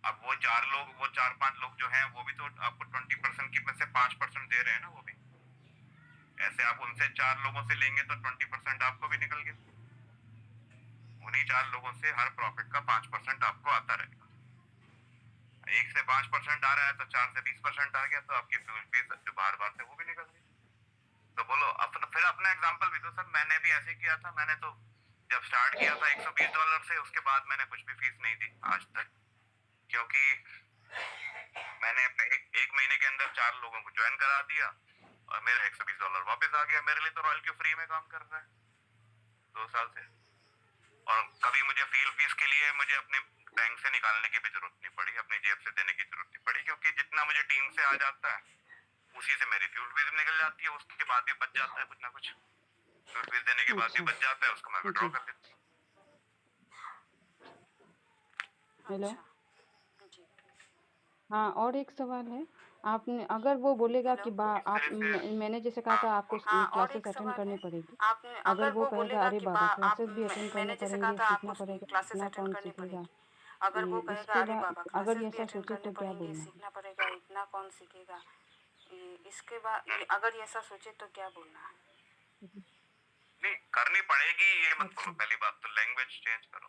अब वो 4-5 लोग जो हैं वो भी तो आपको 20% की में से 5% दे रहे हैं ना वो भी। ऐसे आप उनसे 4 लोगों से लेंगे तो 20% आपको भी निकल गया। उन्हीं 4 लोगों से हर प्रॉफिट का 5% आपको आता रहेगा। 1 से 5% आ रहा है तो 4 से 20% आ गया, तो आपकी फ्यूल फीस जो बार से वो भी निकल गई। तो बोलो फिर अपना एग्जांपल भी दो सर। मैंने भी ऐसे ही किया था। मैंने तो जब स्टार्ट किया था $120 से, उसके बाद मैंने कुछ भी फीस नहीं दी आज तक, क्योंकि मैंने एक महीने के अंदर 4 लोगों को ज्वाइन करा दिया और मेरा $120 वापस आ गया। मेरे लिए तो रॉयल क्यू फ्री में काम कर रहा है 2 साल से। और कभी मुझे फ्यूल फीस के लिए मुझे अपने बैंक से निकालने की भी जरूरत नहीं पड़ी, अपनी जेब से देने की जरूरत नहीं पड़ी, क्योंकि जितना मुझे टीम से आ जाता है उसी से मेरी फ्यूल फीस निकल जाती है। उसके बाद भी बच जाता है कुछ ना कुछ, फ्यूल फीस देने के बाद भी अच्छा बच जाता है, उसको मैं विड्रॉ जी कर देती हूँ। हेलो अच्छा जी हाँ और एक सवाल है आपने अगर वो बोलेगा हेलो कि तो इस तरह से मैंने जैसे कहा हाँ था आपको हाँ और क्लासेस एक अटेंड सवाल करनी है पड़ेगी आपने अगर अगर वो वो कहेगा बोलेगा अरे कि बाबा आप क्लासेस भी अटेंड करने मैंने जैसे कहा पड़ेंगे था आपको सीखना पड़ेगा क्लासेस इतना अटेंड कौन करनी सीखेगा पड़ेगी। अगर वो कहेगा इसके अरे बाद बाबा अगर क्लासेस ये भी ऐसा अटेंड सोचे करने तो क्या पड़ेंगे, बोलना सीखना पड़ेगा, इतना कौन सीखेगा, इसके बाद अगर ये ऐसा सोचे तो क्या बोलना है? नहीं करनी पड़ेगी ये मत बोलो। अच्छा पहली बात तो लैंग्वेज चेंज करो।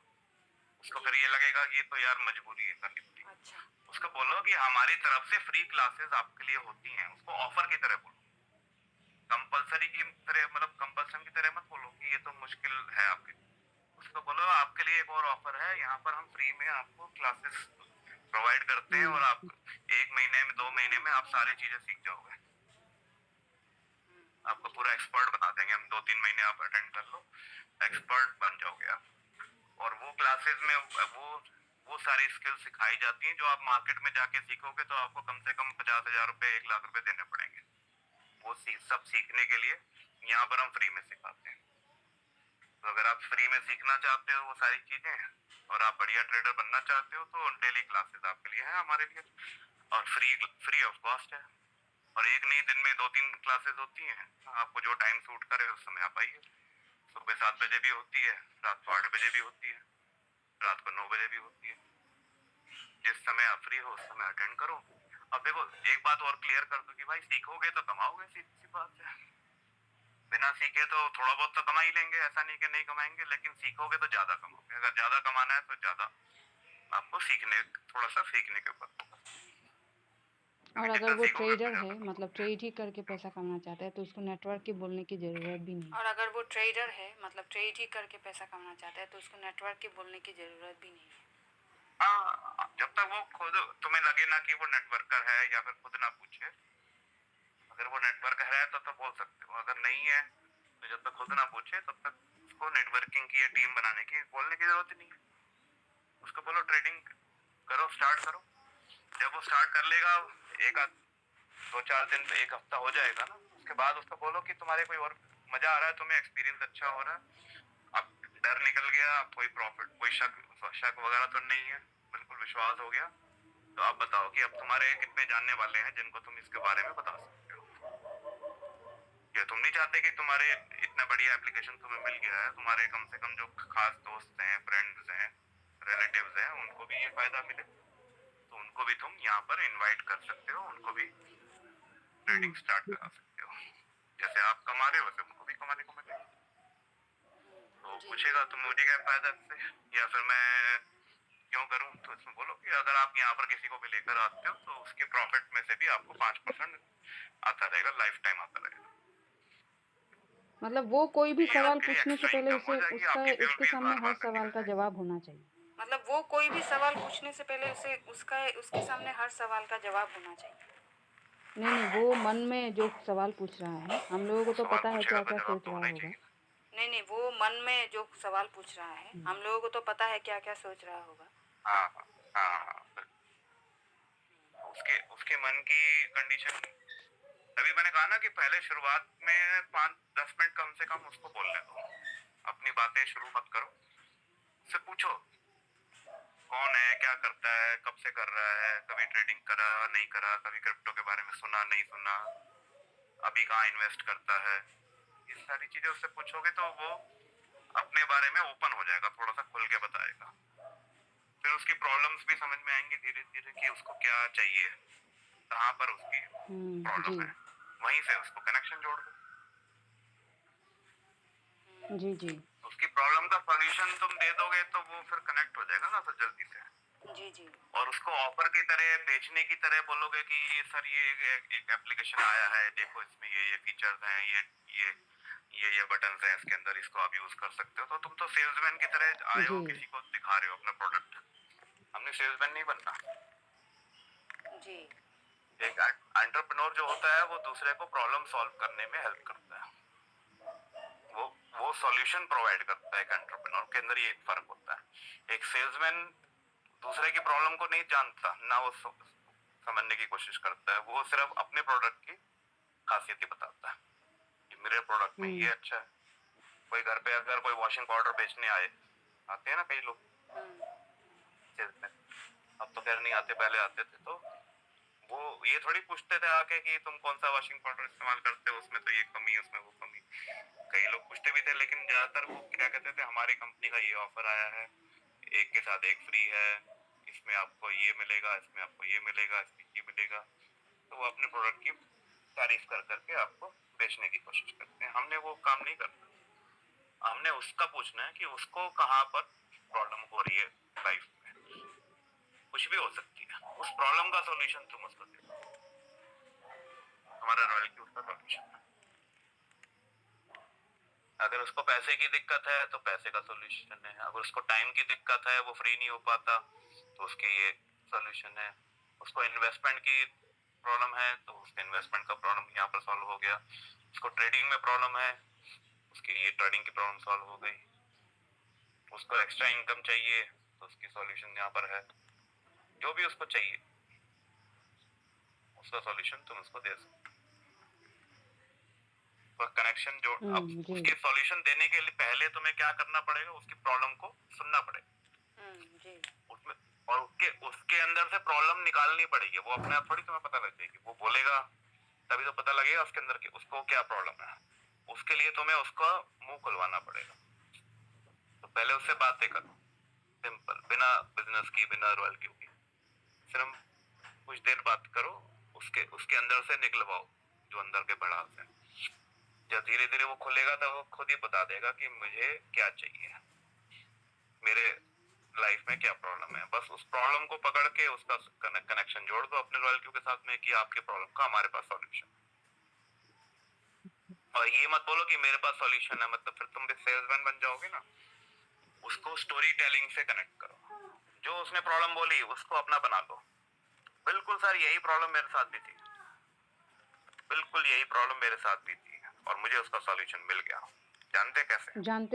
उसको फिर ये लगेगा कि ये तो यार मजबूरी है करनी पड़ेगी। अच्छा उसको बोलो कि हमारी तरफ से फ्री क्लासेस आपके लिए होती हैं। उसको ऑफर की तरह बोलो, कंपलसरी की तरह, मतलब कंपल्सन की तरह मत बोलो कि ये तो मुश्किल है आपके लिए। उसको बोलो आपके लिए एक और ऑफर है, यहाँ पर हम फ्री में आपको क्लासेस प्रोवाइड करते हैं और आप 1 महीने में 2 महीने में आप सारी चीजें सीख जाओगे। आपको पूरा एक्सपर्ट बना देंगे हम। 2-3 महीने आप अटेंड कर लो, एक्सपर्ट बन जाओगे आप। और वो क्लासेस में वो सारी स्किल सिखाई जाती हैं जो आप मार्केट में जाके सीखोगे तो आपको कम से कम 50,000 रुपए 1 लाख रुपए देने पड़ेंगे। वो सब सीखने के लिए यहाँ पर हम फ्री में सिखाते हैं। तो अगर आप फ्री में सीखना चाहते हो वो सारी चीजें और आप बढ़िया ट्रेडर बनना चाहते हो तो डेली क्लासेस आपके लिए है, हमारे लिए। और फ्री ऑफ कॉस्ट है। और एक नहीं, दिन में 2-3 क्लासेस होती हैं। आपको जो टाइम सूट करे उस समय आप आइए। सुबह 7 बजे भी होती है, रात को 8 बजे भी होती है, रात को 9 बजे भी होती है। जिस समय आप फ्री हो उस समय अटेंड करो। अब देखो एक बात और क्लियर कर दूं कि भाई सीखोगे तो कमाओगे, सीधी सी बात है। बिना सीखे तो थोड़ा बहुत तो कमा ही लेंगे, ऐसा नहीं कि नहीं कमाएंगे, लेकिन सीखोगे तो ज्यादा कमाओगे। अगर ज्यादा कमाना है तो ज्यादा आपको सीखने, थोड़ा सा सीखने के ऊपर फोकस। और क्योंकि अगर जितना वो सीखोगे ट्रेडर उतना है ज्यादा मतलब कमाओगे। ट्रेड ही करके पैसा कमाना चाहता है तो उसको नेटवर्क की बोलने की ज़रूरत भी नहीं और अगर वो ट्रेडर है मतलब ट्रेड ही करके पैसा कमाना चाहता है तो उसको नेटवर्क के बोलने की ज़रूरत भी नहीं है। हाँ, जब तक वो खुद तुम्हें लगे ना कि वो नेटवर्कर है या फिर खुद ना पूछे। अगर वो नेटवर्कर है तो बोल सकते हो, अगर नहीं है तो जब तक खुद ना पूछे तब तक उसको नेटवर्किंग की या टीम बनाने की बोलने की जरूरत ही नहीं है। उसको बोलो ट्रेडिंग करो, स्टार्ट करो। जब वो स्टार्ट कर लेगा, एक आध 2-4 दिन तो 1 हफ्ता हो जाएगा ना, उसके बाद उसको बोलो कि तुम्हारे कोई और मजा आ रहा है, तुम्हें एक्सपीरियंस अच्छा हो रहा है, अब डर निकल गया, कोई प्रॉफिट कोई शक शक वगैरह तो नहीं है, बिल्कुल विश्वास हो गया, तो आप बताओ कि अब तुम्हारे कितने जानने वाले हैं जिनको तुम इसके बारे में बता सकते हो। ये तुम नहीं चाहते कि तुम्हारे इतना बढ़िया एप्लीकेशन तुम्हें मिल गया है, तुम्हारे कम से कम जो खास दोस्त हैं, फ्रेंड्स हैं, रिलेटिव्स हैं, उनको भी ये फायदा मिले, तो उनको भी तुम यहाँ पर इनवाइट कर सकते हो, उनको भी ट्रेडिंग स्टार्ट करा सकते हो। जैसे आप कमा रहे हो वैसे उनको भी कमाने को मिलेगा। तो जी पूछेगा तो मुझे क्या फायदा इससे, या फिर मैं क्यों करूं, तो इसमें बोलो कि अगर आप यहाँ पर किसी को भी लेकर आते हो तो उसके प्रॉफिट में से भी आपको 5% आता रहेगा, लाइफ टाइम आता रहेगा। मतलब वो कोई भी ये सवाल आपके लिए पूछने से एक्स्ट्रा पहले इनकम हो उसे जाएगी, उसका आपकी फ्यूल उसके फीस सामने बार हर बार नहीं सवाल निकल का जाएगी। जवाब होना चाहिए मतलब वो कोई भी सवाल पूछने से पहले उसे उसके सामने हर सवाल का जवाब होना चाहिए। नहीं वो मन में जो सवाल पूछ रहा है हम लोगों को तो सवाल पता है पूछेगा क्या तो क्या जवाब सोच तो रहा होना ही होगा चाहिए ना। नहीं वो मन में जो सवाल पूछ रहा है हम लोगों को तो पता है क्या क्या सोच रहा होगा। हाँ हाँ हाँ हाँ, उसके उसके मन की कंडीशन। तभी मैंने कहा ना कि पहले शुरुआत में 5-10 मिनट कम से कम उसको बोलने दो, अपनी बातें शुरू मत करो, उससे पूछो कौन है, क्या करता है, कब से कर रहा है, कभी ट्रेडिंग करा नहीं करा, कभी क्रिप्टो के बारे में सुना नहीं सुना, अभी कहाँ इन्वेस्ट करता है। ये सारी चीजें उससे पूछोगे तो वो अपने बारे में ओपन हो जाएगा, थोड़ा सा खुल के बताएगा। फिर उसकी प्रॉब्लम्स भी समझ में आएंगी धीरे धीरे कि उसको क्या चाहिए, कहाँ पर उसकी जी प्रॉब्लम है, वहीं से उसको कनेक्शन जोड़ दो। जी जी उसकी प्रॉब्लम का सॉल्यूशन तुम दे दोगे तो वो फिर कनेक्ट हो जाएगा ना सर जल्दी से। जी जी और उसको ऑफर की तरह, बेचने की तरह बोलोगे कि ये सर ये एक एप्लीकेशन आया है, देखो इसमें ये फीचर्स हैं, ये बटन्स हैं इसके अंदर, इसको आप यूज कर सकते हो, तो तुम तो सेल्समैन की तरह आए हो, जी किसी को दिखा रहे हो अपना प्रोडक्ट। हमने सेल्समैन नहीं बनना। जी एक एंटरप्रेन्योर जो होता है वो दूसरे को प्रॉब्लम सॉल्व करने में हेल्प करता है, वो वो सॉल्यूशन प्रोवाइड करता है। एक एंटरप्रेन्योर के अंदर ये एक फर्क होता है। एक सेल्समैन दूसरे की प्रॉब्लम को नहीं जानता, ना वो समझने की कोशिश करता है, वो सिर्फ अपने प्रोडक्ट की खासियत ही बताता है कि मेरे प्रोडक्ट में ये अच्छा है। कोई घर पे अगर कोई वॉशिंग पाउडर बेचने आते हैं ना कई लोग सेल्समैन, अब तो खैर नहीं आते, पहले आते थे, तो वो ये थोड़ी पूछते थे आके कि तुम कौन सा वॉशिंग पाउडर इस्तेमाल करते हो, उसमें तो ये कमी, उसमें वो कमी। कई लोग पूछते भी थे, लेकिन ज्यादातर वो क्या कहते थे, हमारी कंपनी का ये ऑफर आया है, एक के साथ एक फ्री है, इसमें आपको ये मिलेगा, इसमें आपको ये मिलेगा, इसमें ये मिलेगा। तो वो अपने प्रोडक्ट की तारीफ कर करके आपको बेचने की कोशिश करते हैं। हमने वो काम नहीं करना। हमने उसका पूछना है कि उसको कहाँ पर प्रॉब्लम हो रही है लाइफ में, कुछ भी हो सकती है, उस प्रॉब्लम का सॉल्यूशन तुम उसको दे। हमारा रॉयल्टी उसका सॉल्यूशन है। अगर उसको पैसे की दिक्कत है तो पैसे का सॉल्यूशन है, अगर उसको टाइम की दिक्कत है, वो फ्री नहीं हो पाता, तो उसके ये सॉल्यूशन है। उसको इन्वेस्टमेंट की प्रॉब्लम है तो उसके इन्वेस्टमेंट का प्रॉब्लम यहाँ पर सॉल्व हो गया। उसको ट्रेडिंग में प्रॉब्लम है, उसकी ये ट्रेडिंग की प्रॉब्लम सॉल्व हो गई। उसको एक्स्ट्रा इनकम चाहिए तो उसकी सॉल्यूशन यहाँ पर है। जो भी उसको चाहिए उसका सॉल्यूशन तुम उसको दे सकते हो। कनेक्शन जो, अब जी उसके सॉल्यूशन देने के लिए पहले तुम्हें क्या करना पड़ेगा, उसकी प्रॉब्लम को सुनना पड़ेगा जी उसमें, और उसके अंदर से प्रॉब्लम निकालनी पड़ेगी। वो अपने आप थोड़ी तुम्हें पता लग जाएगी, वो बोलेगा तभी तो पता लगेगा उसके अंदर के उसको क्या प्रॉब्लम है। उसके लिए तुम्हें उसका मुंह खुलवाना पड़ेगा। तो पहले उससे बातें करो, सिंपल, बिना बिजनेस की, बिना रॉयल्टी की, सिर्फ कुछ देर बात करो, उसके उसके अंदर से निकलवाओ जो अंदर के भड़ास है। जब धीरे धीरे वो खुलेगा तो वो खुद ही बता देगा कि मुझे क्या चाहिए, मेरे लाइफ में क्या प्रॉब्लम है। बस उस प्रॉब्लम को पकड़ के उसका कनेक्शन जोड़ दो अपने रॉयल्टी के साथ में कि आपके प्रॉब्लम का हमारे पास सॉल्यूशन। और ये मत बोलो कि मेरे पास सॉल्यूशन है, मतलब फिर तुम भी सेल्समैन बन जाओगे ना। उसको स्टोरी टेलिंग से कनेक्ट करो, जो उसने प्रॉब्लम बोली उसको अपना बना लो। बिल्कुल सर यही प्रॉब्लम मेरे साथ भी थी, बिल्कुल यही प्रॉब्लम मेरे साथ भी थी और मुझे उसका सॉल्यूशन मिल गया। जानते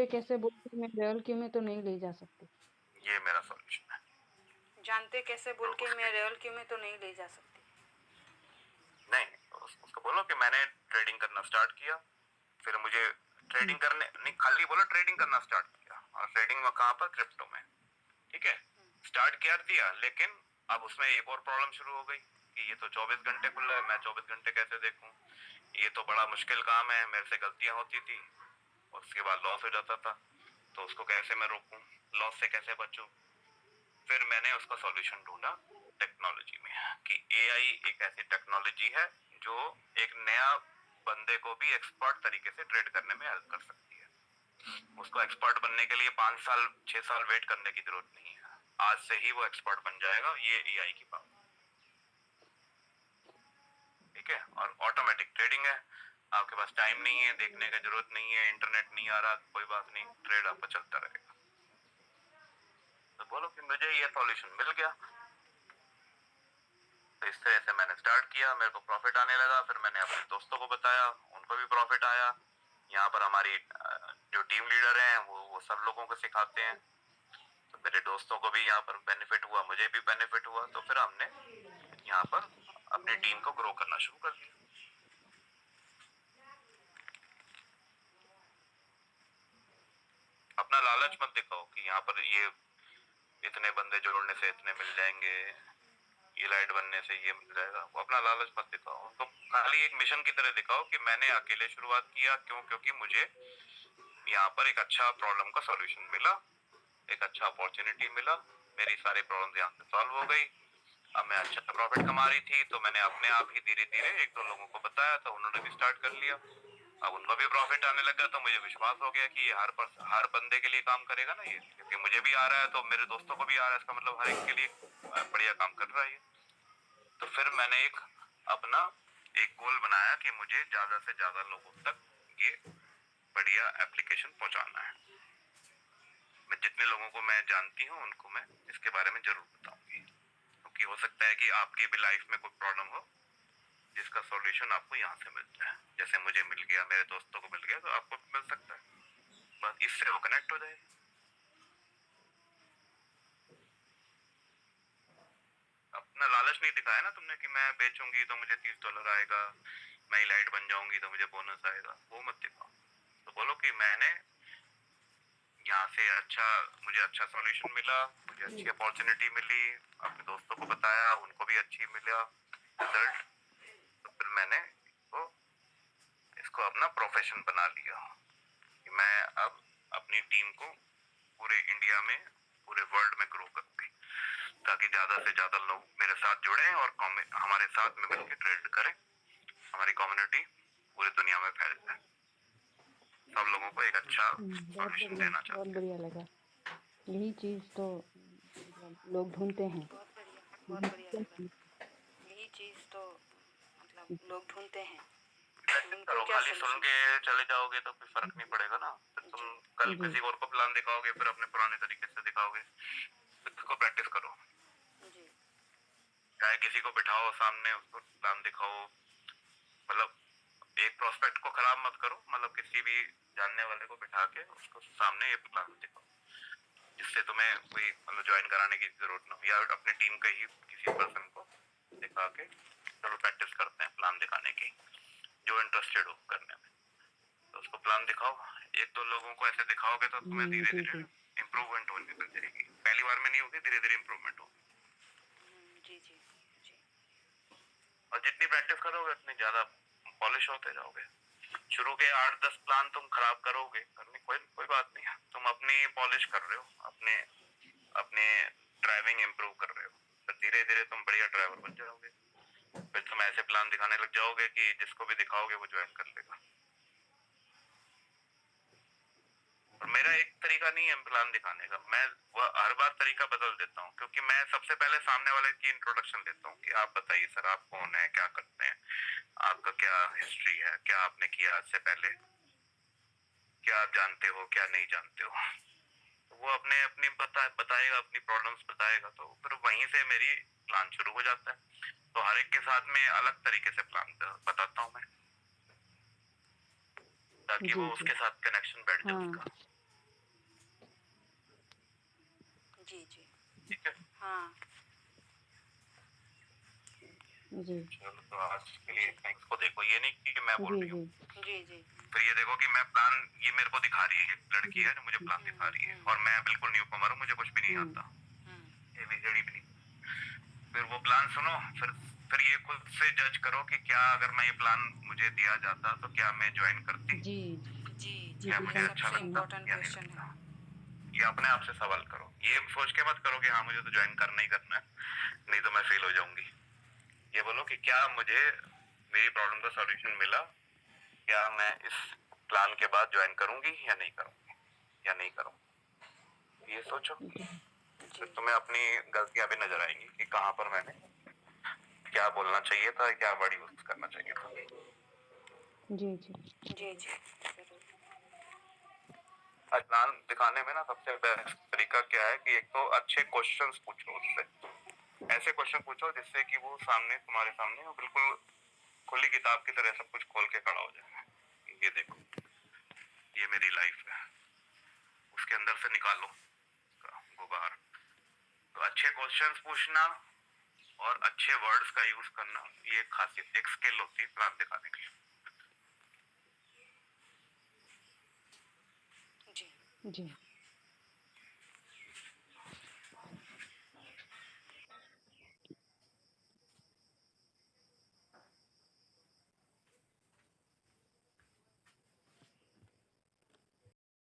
कैसे? बोल के मैं रॉयल्टी में तो नहीं ले जा सकती। ये मेरा सॉल्यूशन है। जानते कैसे बोल के मैं रॉयल्टी में तो नहीं ले जा सकती। नहीं, उसको बोलो कि मैंने ट्रेडिंग करना स्टार्ट किया, फिर मुझे ट्रेडिंग करने नहीं, खाली बोलो ट्रेडिंग करना स्टार्ट किया, और ट्रेडिंग में कहाँ पर, क्रिप्टो में, ठीक है, स्टार्ट कर दिया। लेकिन अब उसमें एक और प्रॉब्लम शुरू हो गई कि ये तो 24 घंटे खुला है, मैं 24 घंटे कैसे देखूं, ये तो बड़ा मुश्किल काम है, मेरे से गलतियां होती थी, उसके बाद लॉस हो जाता था, तो उसको कैसे मैं रोकूं, लॉस से कैसे बचूं। फिर मैंने उसका सॉल्यूशन ढूंढा टेक्नोलॉजी में, कि एआई एक ऐसी टेक्नोलॉजी है जो एक नया बंदे को भी एक्सपर्ट तरीके से ट्रेड करने में हेल्प कर सकती है। उसको एक्सपर्ट बनने के लिए 5 साल 6 साल वेट करने की जरूरत नहीं है, आज से ही वो एक्सपर्ट बन जाएगा, ये एआई की पावर, ठीक है। और ऑटोमेटिक ट्रेडिंग है, आपके पास टाइम नहीं है, देखने की जरूरत नहीं है, इंटरनेट नहीं आ रहा, कोई बात नहीं, ट्रेड आपका चलता रहेगा। तो बोलो कि मुझे ये सॉल्यूशन मिल गया, तो इस तरह से मैंने स्टार्ट किया, मेरे को प्रॉफिट आने लगा, फिर मैंने अपने दोस्तों को बताया, उनको भी प्रॉफिट आया। यहाँ पर हमारी जो टीम लीडर हैं वो सब लोगों को सिखाते हैं, तो मेरे दोस्तों को भी यहाँ पर बेनिफिट हुआ, मुझे भी बेनिफिट हुआ, तो फिर हमने यहाँ पर अपनी टीम को ग्रो करना शुरू कर दिया। अपना लालच मत दिखाओ कि यहाँ पर ये इतने बंदे जोड़ने से इतने मिल जाएंगे, ये लाइट बनने से ये मिल जाएगा, वो अपना लालच मत दिखाओ। तो खाली एक मिशन की तरह दिखाओ कि मैंने अकेले शुरुआत किया, क्यों, क्योंकि मुझे यहाँ पर एक अच्छा प्रॉब्लम का सॉल्यूशन मिला, एक अच्छा अपॉर्चुनिटी मिला, मेरी सारी प्रॉब्लम यहाँ से सॉल्व हो गई। अब मैं अच्छा प्रॉफिट कमा रही थी, तो मैंने अपने आप ही धीरे धीरे एक दो लोगों को बताया, तो उन्होंने भी स्टार्ट कर लिया। अब उनको भी प्रॉफिट आने लगा, तो मुझे विश्वास हो गया कि ये हर बंदे के लिए काम करेगा ना ये, क्योंकि मुझे भी आ रहा है तो मेरे दोस्तों को भी आ रहा है, इसका मतलब हर एक के लिए बढ़िया काम कर रहा है ये। तो फिर मैंने अपना एक गोल बनाया कि मुझे ज्यादा से ज्यादा लोगों तक ये बढ़िया एप्लीकेशन पहुंचाना है। मैं जितने लोगों को मैं जानती हूँ उनको मैं इसके बारे में जरूर बताऊंगी, क्योंकि हो सकता है कि आपकी भी लाइफ में कोई प्रॉब्लम हो जिसका सॉल्यूशन आपको यहाँ से मिलता है। जैसे मुझे मिल गया, मेरे दोस्तों को मिल गया, तो आपको भी मिल सकता है। बस इससे वो कनेक्ट हो जाएगा। अपना लालच नहीं दिखाया ना तुमने कि मैं बेचूंगी तो मुझे $30 आएगा, मैं लाइट बन जाऊंगी तो मुझे बोनस आएगा, वो मत दिखाओ। तो बोलो कि मैंने यहाँ से मुझे अच्छा सॉल्यूशन मिला, मुझे अच्छी अपॉर्चुनिटी मिली, अपने दोस्तों को बताया, उनको भी अच्छी मिला रिजल्ट, तो फिर मैंने इसको अपना प्रोफेशन बना लिया कि मैं अब अपनी टीम को पूरे इंडिया में, पूरे वर्ल्ड में ग्रो करूंगी, ताकि ज्यादा से ज्यादा लोग मेरे साथ जुड़े और हमारे साथ में मिलकर ट्रेड करें, हमारी कम्युनिटी पूरी दुनिया में फैल जाए। सब लोगों को एक अच्छा सॉल्यूशन देना बहुत चाहते हैं। बढ़िया लगा। यही चीज़ तो लोग ढूंढते हैं। बहुत बढ़िया लगा। यही चीज़ तो मतलब लोग ढूंढते हैं। करो, खाली सुन के चले जाओगे तो कोई फर्क नहीं पड़ेगा ना। फिर तुम कल किसी और को प्लान दिखाओगे, फिर अपने पुराने तरीके से दिखाओगे। फिर इसको प्रैक्टिस करो, चाहे किसी को बिठाओ सामने, उसको प्लान दिखाओ। मतलब एक प्रोस्पेक्ट को खराब मत करो, मतलब किसी भी जानने वाले को बिठा के उसको सामने ये प्लान दिखाओ, जिससे तुम्हें कोई मतलब ज्वाइन कराने की जरूरत ना हो, या अपनी टीम का ही किसी पर्सन को दिखा के चलो प्रैक्टिस करते हैं प्लान दिखाने की, जो इंटरेस्टेड हो करने में, तो उसको प्लान दिखाओ। एक दो लोगों को ऐसे दिखाओगे तो तुम्हें धीरे धीरे इम्प्रूवमेंट होने लग जाएगी। पहली बार में नहीं होगी, धीरे धीरे इम्प्रूवमेंट होगी। जी जी जी। और जितनी प्रैक्टिस करोगे उतनी ज्यादा पॉलिश होते जाओगे। शुरू के 8-10 प्लान तुम खराब करोगे, करने कोई बात नहीं है, तुम अपनी पॉलिश कर रहे हो, अपने अपने ड्राइविंग इम्प्रूव कर रहे हो, तो धीरे धीरे तुम बढ़िया ड्राइवर बन जाओगे। फिर तुम ऐसे प्लान दिखाने लग जाओगे कि जिसको भी दिखाओगे वो ज्वाइन कर लेगा। और मेरा एक तरीका नहीं है प्लान दिखाने का, मैं हर बार तरीका बदल देता हूँ, क्योंकि मैं सबसे पहले सामने वाले की इंट्रोडक्शन लेता हूँ कि आप बताइए सर, आप कौन है, क्या करते हैं, आपका क्या हिस्ट्री है, क्या आपने किया आज से पहले, क्या आप जानते हो, क्या नहीं जानते हो। तो वो अपनी बताएगा, अपनी प्रॉब्लम्स बताएगा, तो फिर वहीं से मेरी प्लान शुरू हो जाता है। तो हर एक के साथ में अलग तरीके से प्लान बताता हूँ मैं, ताकि वो उसके साथ कनेक्शन बैठ जाए उसका। जी जी। ठीक है। हाँ जी चलो, तो आज के लिए थैंक्स को देखो, ये नहीं कि मैं बोल रही हूँ, जी जी। फिर ये देखो कि मैं प्लान, ये मेरे को दिखा रही है, लड़की है जो मुझे प्लान दिखा रही है, और मैं बिल्कुल न्यू कमर हूँ, मुझे कुछ भी नहीं आता, एबीसीडी भी नहीं। फिर वो प्लान सुनो, फिर ये खुद से जज करो कि क्या अगर मैं ये प्लान मुझे दिया जाता तो क्या मैं ज्वाइन करती, जी जी जी। क्या मुझे अच्छा सबसे लगता इम्पोर्टेंट या नहीं क्वेश्चन लगता। है। ये अपने आप से सवाल करो, ये सोच के मत करो कि हाँ मुझे तो ज्वाइन करना ही करना है, नहीं तो मैं फेल हो जाऊंगी। ये बोलो कि क्या मुझे मेरी प्रॉब्लम का सॉल्यूशन मिला, क्या मैं इस प्लान के बाद ज्वाइन करूंगी या नहीं करूंगी, ये सोचो। फिर तुम्हें अपनी गलतियां भी नजर आएंगी कि कहाँ पर मैंने क्या बोलना चाहिए था, क्या वर्ड यूज करना चाहिए था। जी जी जी जी। प्लान दिखाने में ना सबसे बेस्ट तरीका क्या है कि एक तो अच्छे क्वेश्चंस पूछो उससे, ऐसे क्वेश्चन पूछो जिससे कि वो तुम्हारे सामने वो बिल्कुल खुली किताब की तरह सब कुछ खोल के खड़ा हो जाए। ये देखो, ये मेरी लाइफ है, उसके अंदर से निकालो गुबार। तो अच्छे क्वेश्चंस पूछना और अच्छे वर्ड्स का यूज करना, ये एक खासियत, एक स्किल होती है प्लान दिखाने की। जी जी।